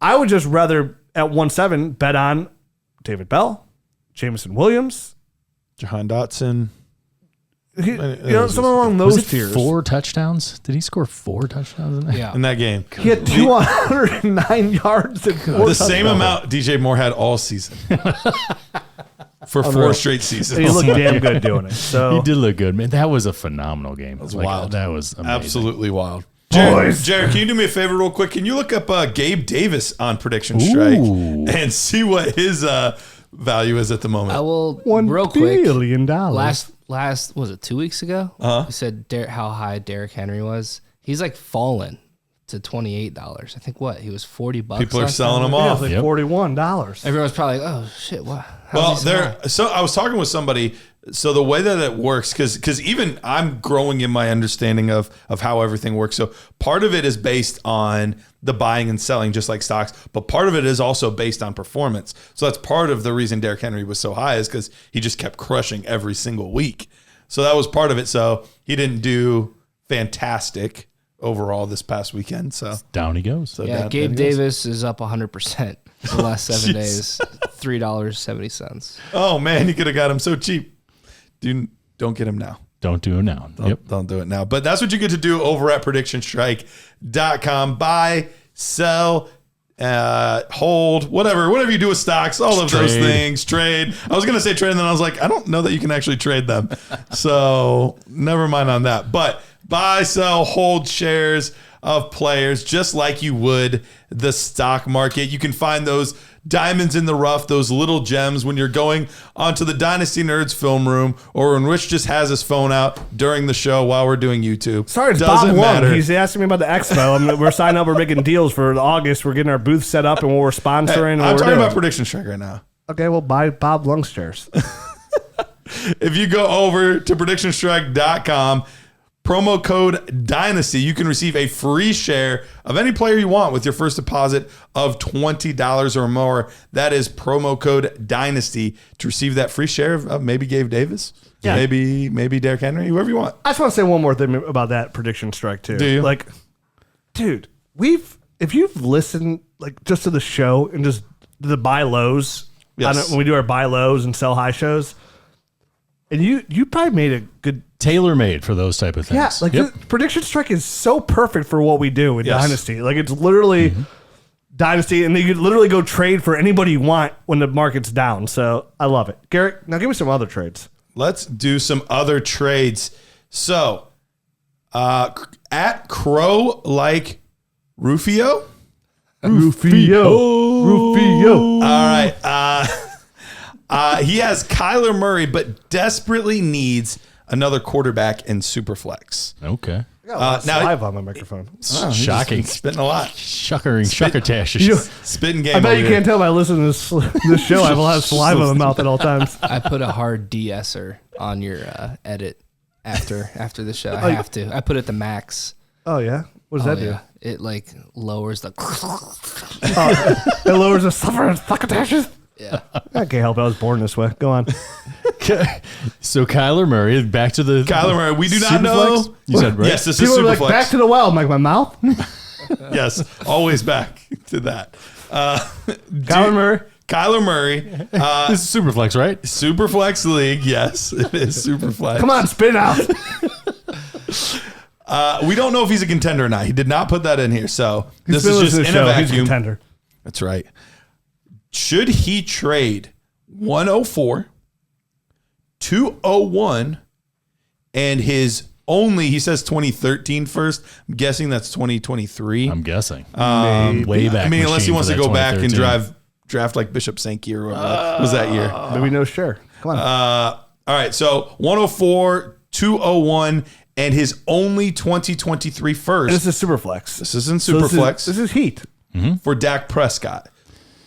I would just rather at 1-7 bet on David Bell, Jameson Williams, Jahan Dotson. something along those Was it tiers. 4 touchdowns? Did he score 4 touchdowns in that? Yeah. In that game. He had 209 yards and 4 The same touchdowns. amount DJ Moore had all season. For 4 straight seasons. And he looked damn good doing it. So He did look good, man. That was a phenomenal game. That was wild. That was amazing. Absolutely wild. Boys. Jared, can you do me a favor real quick? Can you look up Gabe Davis on Prediction Strike Ooh. and see what his value is at the moment? I will $1 real quick. billion. Last was it 2 weeks ago? You said how high Derrick Henry was. He's like fallen to $28. I think he was $40. People are last selling time. them Yeah, it off. was like $41. Everyone's probably like, oh shit, what? Well, so I was talking with somebody. So the way that it works, because even I'm growing in my understanding of how everything works. So part of it is based on the buying and selling, just like stocks, but part of it is also based on performance. So that's part of the reason Derrick Henry was so high is because he just kept crushing every single week. So that was part of it. So he didn't do fantastic overall this past weekend. So Down he goes. so Yeah, down Gabe he goes. Davis is up 100% the last 7 days. $3.70. Oh man, you could have got him so cheap. Dude, don't get him now. Don't do it now. Don't do it now. But that's what you get to do over at predictionstrike.com. Buy, sell, hold, whatever you do with stocks, all of those Trade. things, trade. I was going to say trade, and then I was like, I don't know that you can actually trade them. So never mind on that. But buy, sell, hold shares of players just like you would the stock market. You can find those diamonds in the rough, those little gems when you're going onto the Dynasty Nerds film room or when Rich just has his phone out during the show while we're doing YouTube. Sorry, it's Doesn't Bob Lung. matter. He's asking me about the expo. We're signing up. We're making deals for August. We're getting our booth set up and what we're sponsoring. and what I'm we're talking doing. about Prediction Strike right now. Okay, well, buy Bob Lung's shares. If you go over to predictionstrike.com, promo code Dynasty, you can receive a free share of any player you want with your first deposit of $20 or more. That is promo code Dynasty to receive that free share of maybe Gabe Davis, Yeah. maybe Derrick Henry, whoever you want. I just want to say one more thing about that prediction strike too. Do you? Like, dude, if you've listened like just to the show and just the buy lows, Yes. when we do our buy lows and sell high shows, and you probably made a good. Tailor made for those type of things. Yeah, like Yep. the prediction strike is so perfect for what we do in Yes. Dynasty. Like it's literally Dynasty, and then you could literally go trade for anybody you want when the market's down. So I love it. Garrett, now give me some other trades. Let's do some other trades. So, at Crow Like Rufio. Rufio. All right. He has Kyler Murray, but desperately needs another quarterback in Superflex. Okay. Now Now, live on my microphone. Shocking. Spitting a lot. Shuckertash. Spitting game. I bet over you here. can't tell by listening to this show. I have a lot of saliva in my mouth at all times. I put a hard de-esser on your edit after the show. I have to. I put it to max. Oh yeah, what does that do? It like lowers the. It lowers the succotashes. Yeah. I can't help it. I was born this way. Go on. So Kyler Murray, back to the Kyler Murray. We do not Superflex? know. You said right. Yes, this People is are like, Superflex. back to the well. I'm like, my mouth? Yes, always back to that. Kyler Murray. Kyler Murray. This is Superflex, right? Superflex League. Yes, it is Superflex. Come on, spit it out. We don't know if he's a contender or not. He did not put that in here. So this He's is just been in listening to a the show. He's a vacuum. contender. That's right. Should he trade 104, 201, and his only, he says 2013 first. I'm guessing that's 2023. I'm guessing. Maybe. Way back. I mean, unless he machine wants for to that go back and 2013. draft like Bishop Sankey or whatever was that year. Maybe no sure. Come on. All right. So 104, 201, and his only 2023 first. This is Superflex. This isn't So Superflex. This is Heat. For Dak Prescott.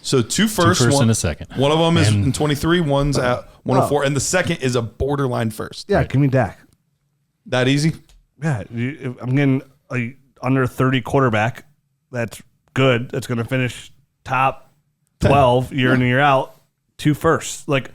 So two first and a second. One of them is And- in 23, one's at 104, and the second is a borderline first. Yeah, give me Dak. That easy? Yeah, I'm getting a under 30 quarterback. That's good. That's going to finish top 12 year in and year out. 2 firsts. Like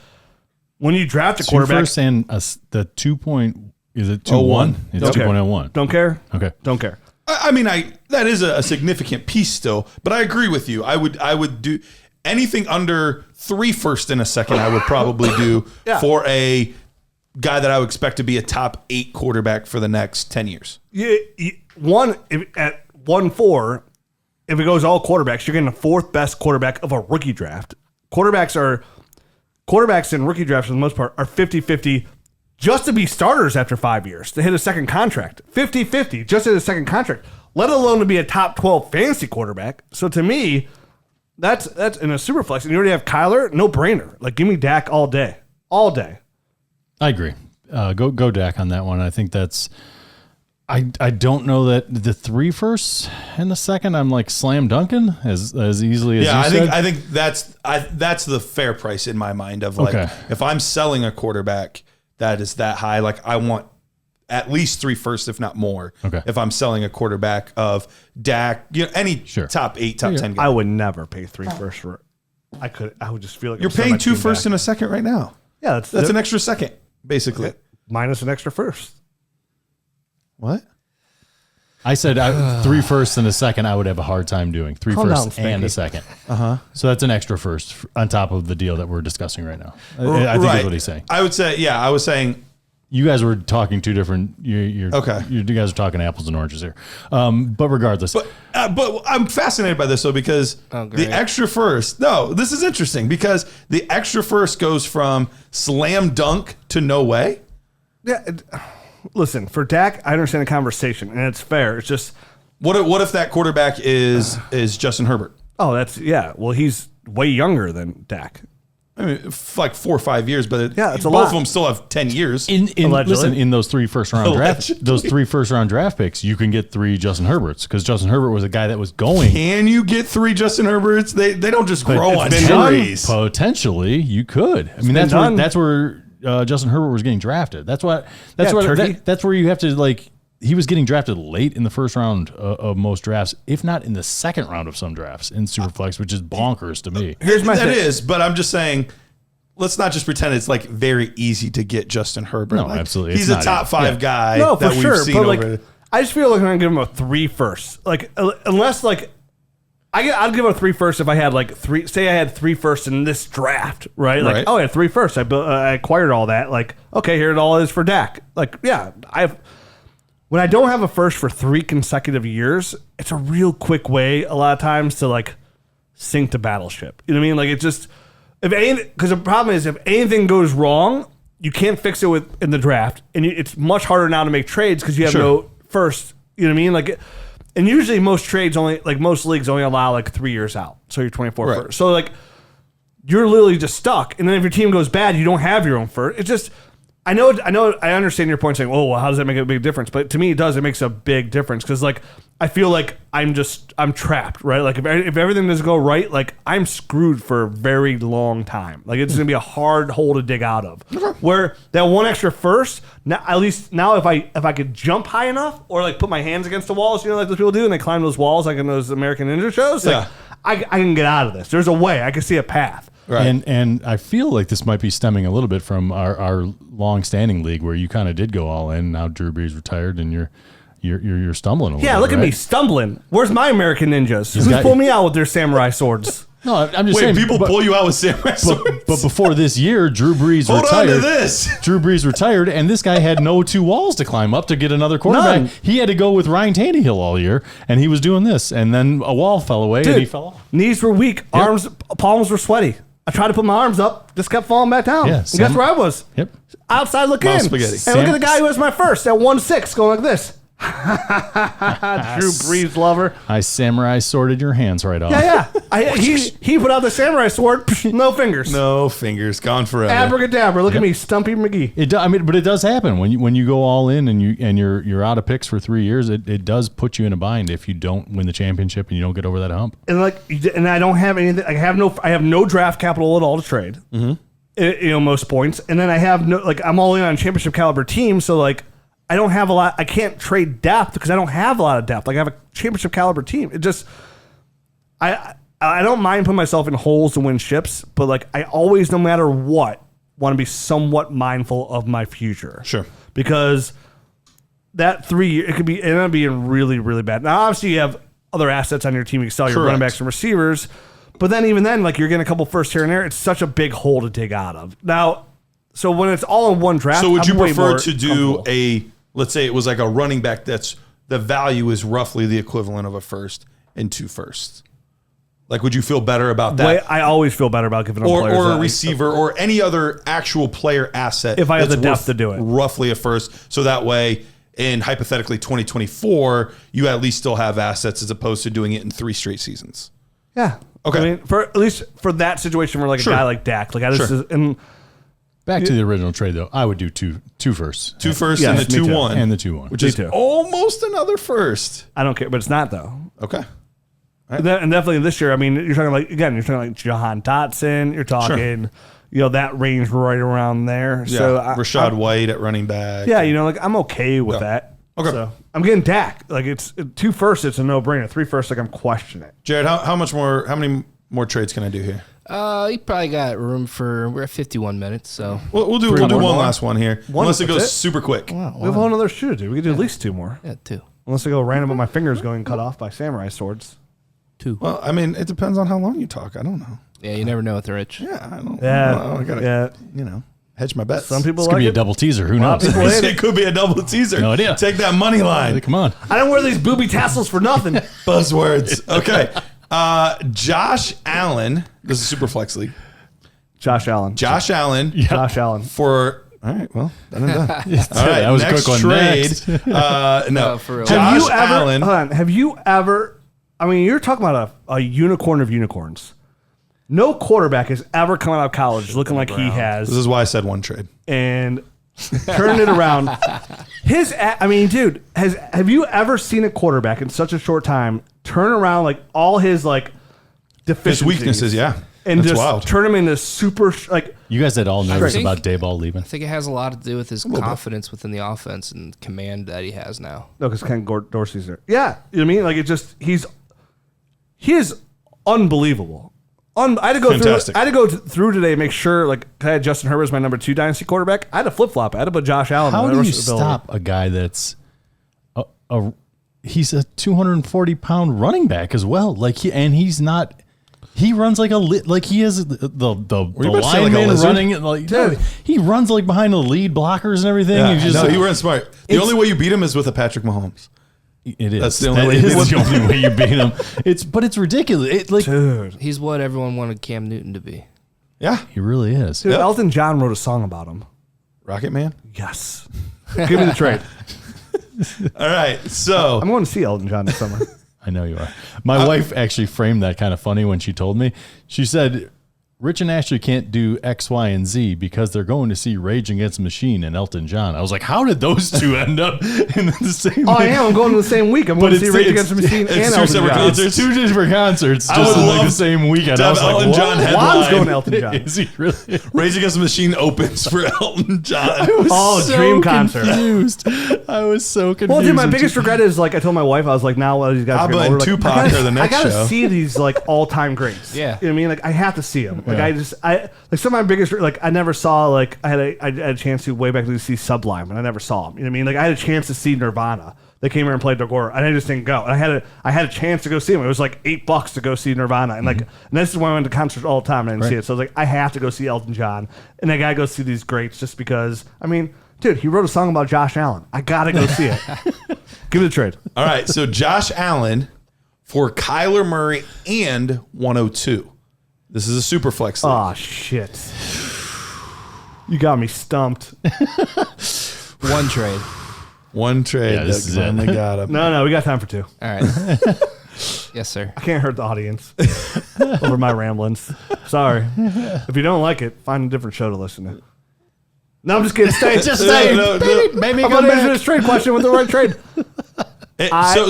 when you draft a Two quarterback, first and the 2 point, is it 2-1? It's Don't care. 2.01. Don't care. Okay. Don't care. I mean, that is a significant piece still, but I agree with you. I would do anything under 3 first and a second. I would probably do Yeah. for a guy that I would expect to be a top 8 quarterback for the next 10 years. At 1-4, if it goes all quarterbacks, you're getting the 4th best quarterback of a rookie draft. Quarterbacks in rookie drafts for the most part are 50-50 just to be starters after 5 years, to hit a second contract. 50-50 just to hit a second contract, let alone to be a top 12 fantasy quarterback. So to me, that's in a super flex. And you already have Kyler, no brainer. Like, give me Dak all day. All day. I agree. Go Dak on that one. I think that's. I don't know that the 3 firsts and the second I'm like slam dunking as easily as Yeah, you said. I think that's the fair price in my mind of like, Okay. if I'm selling a quarterback that is that high, like I want at least 3 firsts, if not more. Okay. If I'm selling a quarterback of Dak, any top 8, top 10 guy. I would never pay 3 firsts for it. I would just feel like You're I'm selling paying my 2 team firsts back. and a second right now. Yeah, That's an extra second, basically. minus an extra first. What? I said 3 firsts and a second. I would have a hard time doing 3 Calm firsts down, and a Spanky. second. So that's an extra first on top of the deal that we're discussing right now. I think that's what he's saying. I would say, yeah, I was saying, You guys were talking two different. You're Okay. You guys are talking apples and oranges here. But regardless, but I'm fascinated by this though, because Oh, the great. extra first, no, this is interesting because the extra first goes from slam dunk to no way. Yeah, listen, for Dak, I understand the conversation, and it's fair. It's just, What if that quarterback is Justin Herbert? well, he's way younger than Dak. I mean, like 4 or 5 years, but Yeah, it's a both lot. of them still have 10 years. in those 3 first round draft picks, you can get 3 Justin Herberts because Justin Herbert was a guy that was going. Can you get 3 Justin Herberts? They don't just grow on been done. trees. Potentially, you could. I mean, been done. that's where Justin Herbert was getting drafted. That's Turkey. that's where you have to like. He was getting drafted late in the first round of most drafts, if not in the second round of some drafts in Superflex, which is bonkers to me. Here's my That thing. is, but I'm just saying, let's not just pretend it's like very easy to get Justin Herbert. No, Like, absolutely. He's It's a not top easy. 5 Yeah. guy No, for that we've sure. seen But over. like, I just feel like I'm gonna give him a 3 first. Like, unless like, I'd give him a 3 first if I had like 3. Say I had 3 firsts in this draft, right? Like, Right. oh, I had 3 firsts. I acquired all that. Like, okay, here it all is for Dak. Like, yeah, when I don't have a first for 3 consecutive years, it's a real quick way a lot of times to like sink the battleship. You know what I mean? Like, it's just because the problem is if anything goes wrong, you can't fix it in the draft, and it's much harder now to make trades because you have Sure. no first. You know what I mean? Like, and usually most trades most leagues only allow like 3 years out, so you're 24 Right. first. So like, you're literally just stuck. And then if your team goes bad, you don't have your own first. It's just, I understand your point saying, oh, well, how does that make a big difference? But to me, it does. It makes a big difference because, like, I feel like I'm trapped, right? Like, if everything doesn't go right, like, I'm screwed for a very long time. Like, it's going to be a hard hole to dig out of. Where that one extra first, now, at least now if I could jump high enough or, like, put my hands against the walls, like those people do, and they climb those walls like in those American Ninja shows, like, I can get out of this. There's a way. I can see a path. Right. And I feel like this might be stemming a little bit from our long-standing league where you kind of did go all in. Now Drew Brees retired, and you're stumbling a little. Yeah, bit, look right? at me stumbling. Where's my American ninjas? Who's pulling me out with their samurai swords? No, I'm just Wait, saying. people pull you out with samurai swords? But before this year, Drew Brees Hold retired. on to this. Drew Brees retired, and this guy had no 2 walls to climb up to get another quarterback. None. He had to go with Ryan Tannehill all year, and he was doing this, and then a wall fell away, and he fell off. Knees were weak, palms were sweaty. I tried to put my arms up, just kept falling back down. Yeah, and guess where I was? Yep. Outside looking in. spaghetti. And look at the guy who was my first at 1-6 going like this. Drew Brees lover. I samurai sworded your hands right off. Yeah. He put out the samurai sword, no fingers. No fingers, gone forever. Abracadabra. Look at me, Stumpy McGee. But it does happen when you go all in and you're out of picks for 3 years. It does put you in a bind if you don't win the championship and you don't get over that hump. And I don't have anything. I have no draft capital at all to trade. Mm-hmm. Most points, and then I have no, like, I'm all in on championship caliber teams, so like I don't have a lot. I can't trade depth because I don't have a lot of depth. Like, I have a championship caliber team. It just, I don't mind putting myself in holes to win ships, but like I always, no matter what, want to be somewhat mindful of my future. Sure. Because that 3 year, it could be, end up being really, really bad. Now, obviously, you have other assets on your team. You can sell your running backs and receivers, but then even then, like, you're getting a couple first here and there. It's such a big hole to dig out of. Now, so when it's all in one draft, So would you I'm way prefer more to do comfortable. let's say it was like a running back that's the value is roughly the equivalent of a first and 2 firsts? Like, would you feel better about that? I always feel better about giving them players Or that a receiver or any other actual player asset If I have that's the depth worth to do it. roughly a first, so that way in hypothetically 2024 you at least still have assets as opposed to doing it in 3 straight seasons. Yeah. Okay. I mean, for at least for that situation where like Sure. a guy like Dak, like I just Sure. and Back to the original trade, though. I would do two firsts. 2 firsts Yes, and the me too. 2-1. And the 2-1. Which Me is too. almost another first. I don't care, but it's not though. Okay. And definitely this year, I mean, you're talking like Jahan Dotson, you're talking, that range right around there. Yeah. So Rashad White at running back. Yeah, like I'm okay with that. Okay. So I'm getting Dak. Like it's 2 firsts, it's a no brainer. 3 firsts, like I'm questioning it. Jared, how many more trades can I do here? You probably got room for. We're at 51 minutes, so We'll do one last one here. Unless it goes super quick. We have a whole other shoot to do. We could do at least 2 more. yeah, 2. Unless I go random with my fingers going cut off by samurai swords. 2. Well, I mean, it depends on how long you talk. I don't know. Yeah, you never know with the rich. Yeah, I don't Yeah, know. I gotta, hedge my bets. Some people This could like be a it. double teaser. Who lot knows? of people hate It could be a double teaser. No idea. Take that money line. Come on. I don't wear these booby tassels for nothing. Buzzwords. Okay. Josh Allen. This is Super Flex League. Josh Allen. Josh Allen Josh Allen. for. All right. Well, done and done. All right. That was a next quick one. trade. Next. No. No, for real. Josh Allen. Hold on. Have you ever? I mean, you're talking about a unicorn of unicorns. No quarterback has ever come out of college looking like he This has is why I said one trade. and turned it around. Dude, have you ever seen a quarterback in such a short time turn around like all his like deficiencies, His weaknesses, yeah. and That's just wild. turn him into super like? You guys that all nervous think- about Dayball leaving? I think it has a lot to do with his confidence within the offense and command that he has now. No, because Ken Dorsey's there. Yeah, you know what I mean. Like he is unbelievable. I had to go Fantastic. through. I had to go through today and make sure. Like, I had Justin Herbert as my number 2 dynasty quarterback. I had to flip flop. I had to put Josh Allen. How in do my you ability. stop a guy that's he's a 240-pound running back as well? Like he's not. He runs like he is the you about to say like a lineman lizard? running like no, he runs like behind the lead blockers and everything. Yeah. He's just No, he ran smart. The only way you beat him is with a Patrick Mahomes. It is. That's the only way That you is beat the only way you beat him. It's ridiculous. Dude, He's what everyone wanted Cam Newton to be. Yeah. He really is. dude, Elton John wrote a song about him. Rocket Man. Yes. Give me the trade. All right. So I'm going to see Elton John this summer. I know you are. My wife actually framed that kind of funny when she told me. She said, Rich and Ashley can't do X, Y, and Z because they're going to see Rage Against the Machine and Elton John. I was like, how did those two end up in the same? Oh, I am. I'm going to the same week. I'm going to see Rage Against the Machine and Elton John. It's two different concerts, just in like the same weekend. I was like, Elton John headline. Juan's going to Elton John. Is he really? Rage Against the Machine opens for Elton John. Dream concert. Confused. I was so confused. Well, dude, my biggest regret is like I told my wife, I was like, now these guys are getting older, Tupac like, are the next I gotta show. see these like all-time greats. Yeah. You know what I mean? Like I have to see them. Like Yeah. like some of my biggest, like I never saw, like I had a chance to way back to see Sublime, and I never saw them. You know what I mean? Like I had a chance to see Nirvana. They came here and played Dogora, and I just didn't go. And I had a chance to go see them. It was like $8 to go see Nirvana, and and this is when I went to concerts all the time, and I didn't see it. So I was like, I have to go see Elton John, and I gotta go see these greats just because. I mean, dude, he wrote a song about Josh Allen. I gotta go see it. Give me the trade. All right, so Josh Allen for Kyler Murray and 102. This is a super flex league. Oh shit! You got me stumped. One trade. One trade. Yeah, this is finally it. got him. No, we got time for two. All right. Yes, sir. I can't hurt the audience over my ramblings. Sorry. If you don't like it, find a different show to listen to. No, I'm just kidding. Stay. Just stay. No. Maybe I'm going to answer this trade question with the right trade.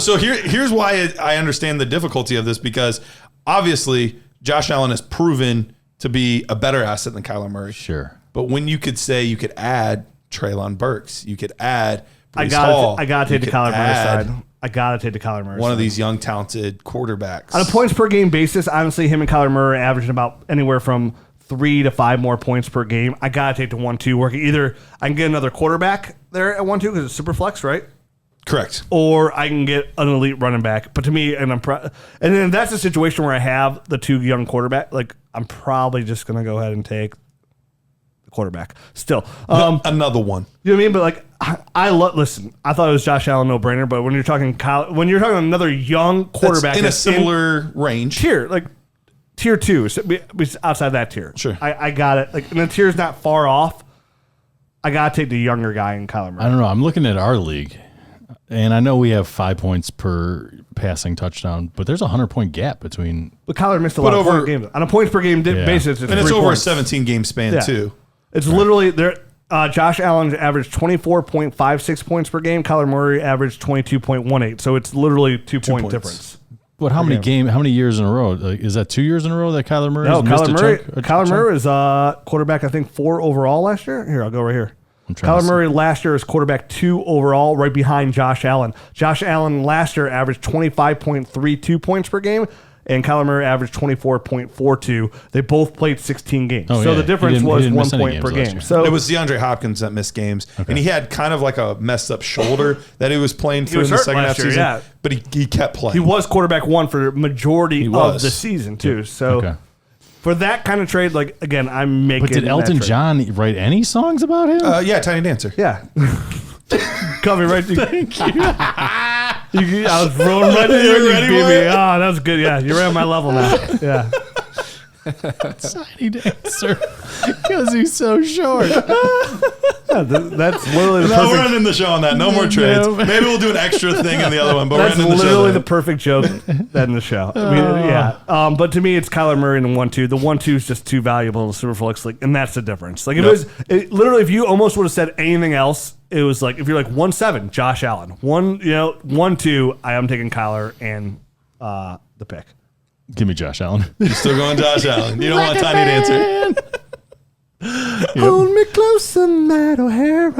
So here's why I understand the difficulty of this, because obviously Josh Allen has proven to be a better asset than Kyler Murray. Sure. But when you could say you could add Treylon Burks, you could add I Breece got Hall, to take you the could Kyler Murray add side. I got to take the Kyler Murray one side. of these young, talented quarterbacks. On a points per game basis, honestly, him and Kyler Murray averaging about anywhere from 3 to 5 more points per game. I got to take the 1-2 work. Either I can get another quarterback there at 1-2 because it's super flex, right? Correct. Or I can get an elite running back. But to me, and then that's a situation where I have the 2 young quarterback. Like I'm probably just gonna go ahead and take the quarterback. Still, Another one. you know what I mean? But like listen, I thought it was Josh Allen no brainer. But when you're talking another young quarterback That's in a that's similar range. tier, like tier 2, so outside that tier, Sure. I got it. Like and the tier's not far off. I gotta take the younger guy in Kyler Murray. I don't know. I'm looking at our league, and I know we have 5 points per passing touchdown, but there's a 100-point gap between. But Kyler missed a lot of point games on a points per game basis. And it's 3 over points. a 17-game span, too. It's literally there. Josh Allen averaged 24.56 points per game. Kyler Murray averaged 22.18. So it's literally 2-point points. difference. But how many years in a row? Like, is that 2 years in a row that Kyler Murray? No, missed Kyler Murray is quarterback, I think, 4 overall last year. Here, I'll go right here. Kyler Murray last year is quarterback 2 overall, right behind Josh Allen. Josh Allen last year averaged 25.32 points per game, and Kyler Murray averaged 24.42. They both played 16 games. Oh, so yeah. the difference He was didn't 1 miss any point per games last game. year. So It was DeAndre Hopkins that missed games, and he had kind of like a messed up shoulder that he was playing through was in the hurt second half last year, season. yeah. But he kept playing. he was quarterback 1 for the majority of was. the season, too. So Okay. for that kind of trade, like, again, I'm making But did that Elton trade. John write any songs about him? Yeah, Tiny Dancer. Yeah. Call me right. Thank you. I was rolling right to you. ready You beat for me. it? Oh, that was good. Yeah, you're at my level now. Yeah. Tiny Dancer, because he's so short. That's literally the No, we're perfect. ending the show on that. No more trades. No. Maybe we'll do an extra thing in the other one, but we're That's ending the show. literally there. the perfect joke that in the show. I mean, yeah. But to me, it's Kyler Murray and the 1-2. The 1-2 is just too valuable in the Superflex league, and that's the difference. Like, if literally, if you almost would have said anything else, it was like if you're like 1-7, Josh Allen. 1-2, I am taking Kyler and the pick. Give me Josh Allen. You're still going Josh Allen. You don't want Tiny Dancer. Hold me closer, Matt O'Hara.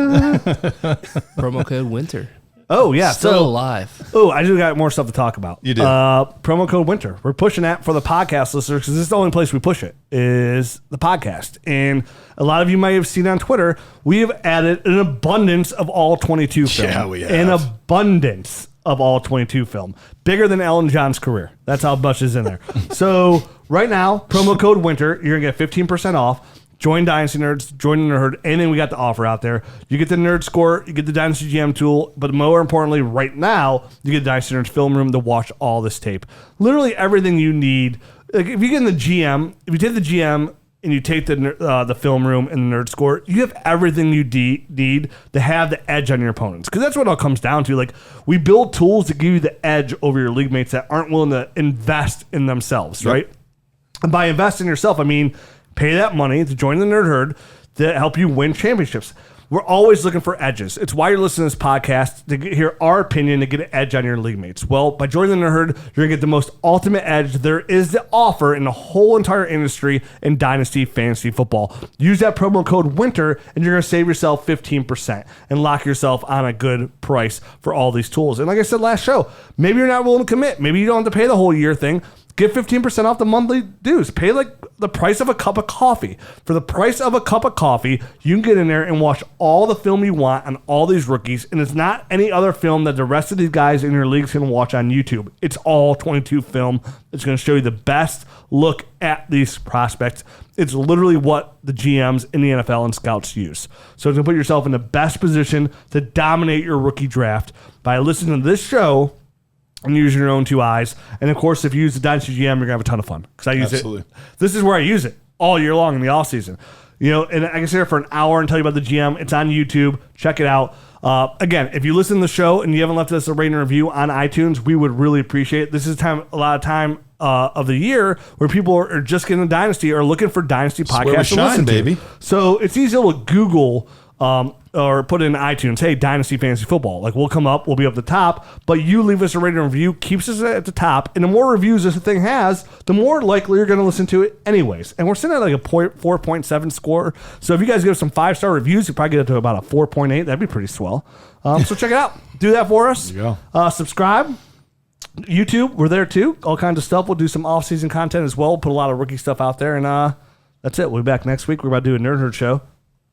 Promo code winter. Oh yeah, Still alive. Oh, I just got more stuff to talk about. You do. Promo code winter. We're pushing that for the podcast listeners because this is the only place we push it is the podcast. And a lot of you might have seen on Twitter, we have added an abundance of all 22 film. Yeah, we have. An abundance of all 22 film. Bigger than Elton John's career. That's how much is in there. So right now, promo code winter, you're going to get 15% off. Join Dynasty Nerds, join the Nerd, anything we got to offer out there. You get the Nerd Score, you get the Dynasty GM tool, but more importantly, right now, you get the Dynasty Nerds film room to watch all this tape. Literally everything you need. Like if you get in the GM, if you take the GM and you take the film room and the Nerd Score, you have everything you need to have the edge on your opponents. Because that's what it all comes down to. Like we build tools to give you the edge over your league mates that aren't willing to invest in themselves, right? And by invest in yourself, I mean Pay that money to join the Nerd Herd to help you win championships. We're always looking for edges. It's why you're listening to this podcast, to hear our opinion, to get an edge on your league mates. Well, by joining the Nerd Herd, you're going to get the most ultimate edge there is to offer in the whole entire industry in Dynasty Fantasy Football. Use that promo code WINTER, and you're going to save yourself 15% and lock yourself on a good price for all these tools. And like I said last show, maybe you're not willing to commit. Maybe you don't have to pay the whole year thing. Get 15% off the monthly dues. Pay like the price of a cup of coffee. For the price of a cup of coffee, you can get in there and watch all the film you want on all these rookies. And it's not any other film that the rest of these guys in your leagues can watch on YouTube. It's all 22 film. It's going to show you the best look at these prospects. It's literally what the GMs in the NFL and scouts use. So it's going to put yourself in the best position to dominate your rookie draft by listening to this show and using your own 2 eyes. And of course, if you use the Dynasty GM, you're going to have a ton of fun. Because I use it. This is where I use it all year long in the off season. And I can sit here for an hour and tell you about the GM. It's on YouTube. Check it out. Again, if you listen to the show and you haven't left us a rating and review on iTunes, we would really appreciate it. This is a lot of time of the year where people are just getting a Dynasty or looking for Dynasty podcasts to listen to. Baby. So it's easy to Google or put in iTunes, hey, Dynasty Fantasy Football. Like, we'll come up, we'll be up the top, but you leave us a rating and review, keeps us at the top, and the more reviews this thing has, the more likely you're going to listen to it anyways. And we're sitting at like a 4.7 score. So if you guys give us some 5-star reviews, you probably get up to about a 4.8. That'd be pretty swell. So check it out. Do that for us. There you go. Subscribe. YouTube, we're there too. All kinds of stuff. We'll do some off-season content as well. We'll put a lot of rookie stuff out there. And that's it. We'll be back next week. We're about to do a Nerd Herd show.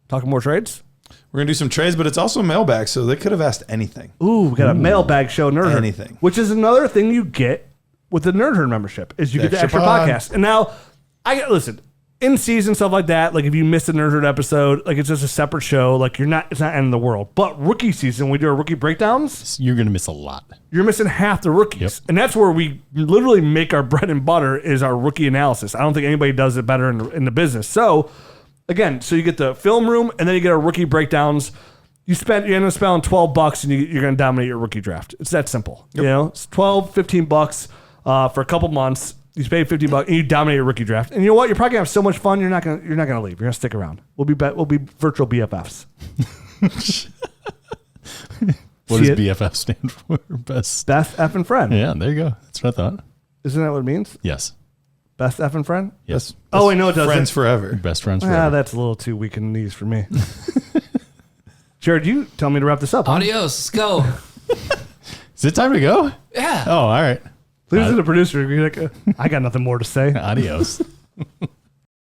Talking more trades. We're going to do some trades, but it's also mailbag, so they could have asked anything. Ooh, we got a mailbag show, Nerd Herd. Anything. Which is another thing you get with the Nerd Herd membership, is you get the extra podcast. And now, listen, in season, stuff like that, like if you missed a Nerd Herd episode, like it's just a separate show, like it's not ending the world. But rookie season, we do our rookie breakdowns. You're going to miss a lot. You're missing half the rookies. Yep. And that's where we literally make our bread and butter, is our rookie analysis. I don't think anybody does it better in the business. So, again, so you get the film room, and then you get our rookie breakdowns. You end up spending $12, and you're going to dominate your rookie draft. It's that simple. Yep. It's $12, $15 for a couple months. You pay $50, and you dominate your rookie draft. And you know what? You're probably gonna have so much fun. You're not gonna leave. You're gonna stick around. We'll be virtual BFFs. What does BFF stand for? Best effing friend. Yeah, there you go. That's what I thought. Isn't that what it means? Yes. Best effing friend? Yes. Oh, I know it does. Friends forever. Best friends forever. That's a little too weak in the knees for me. Jared, you tell me to wrap this up. Adios. Let's go. Is it time to go? Yeah. Oh, all right. Leave it to the producer. You're like, I got nothing more to say. Adios.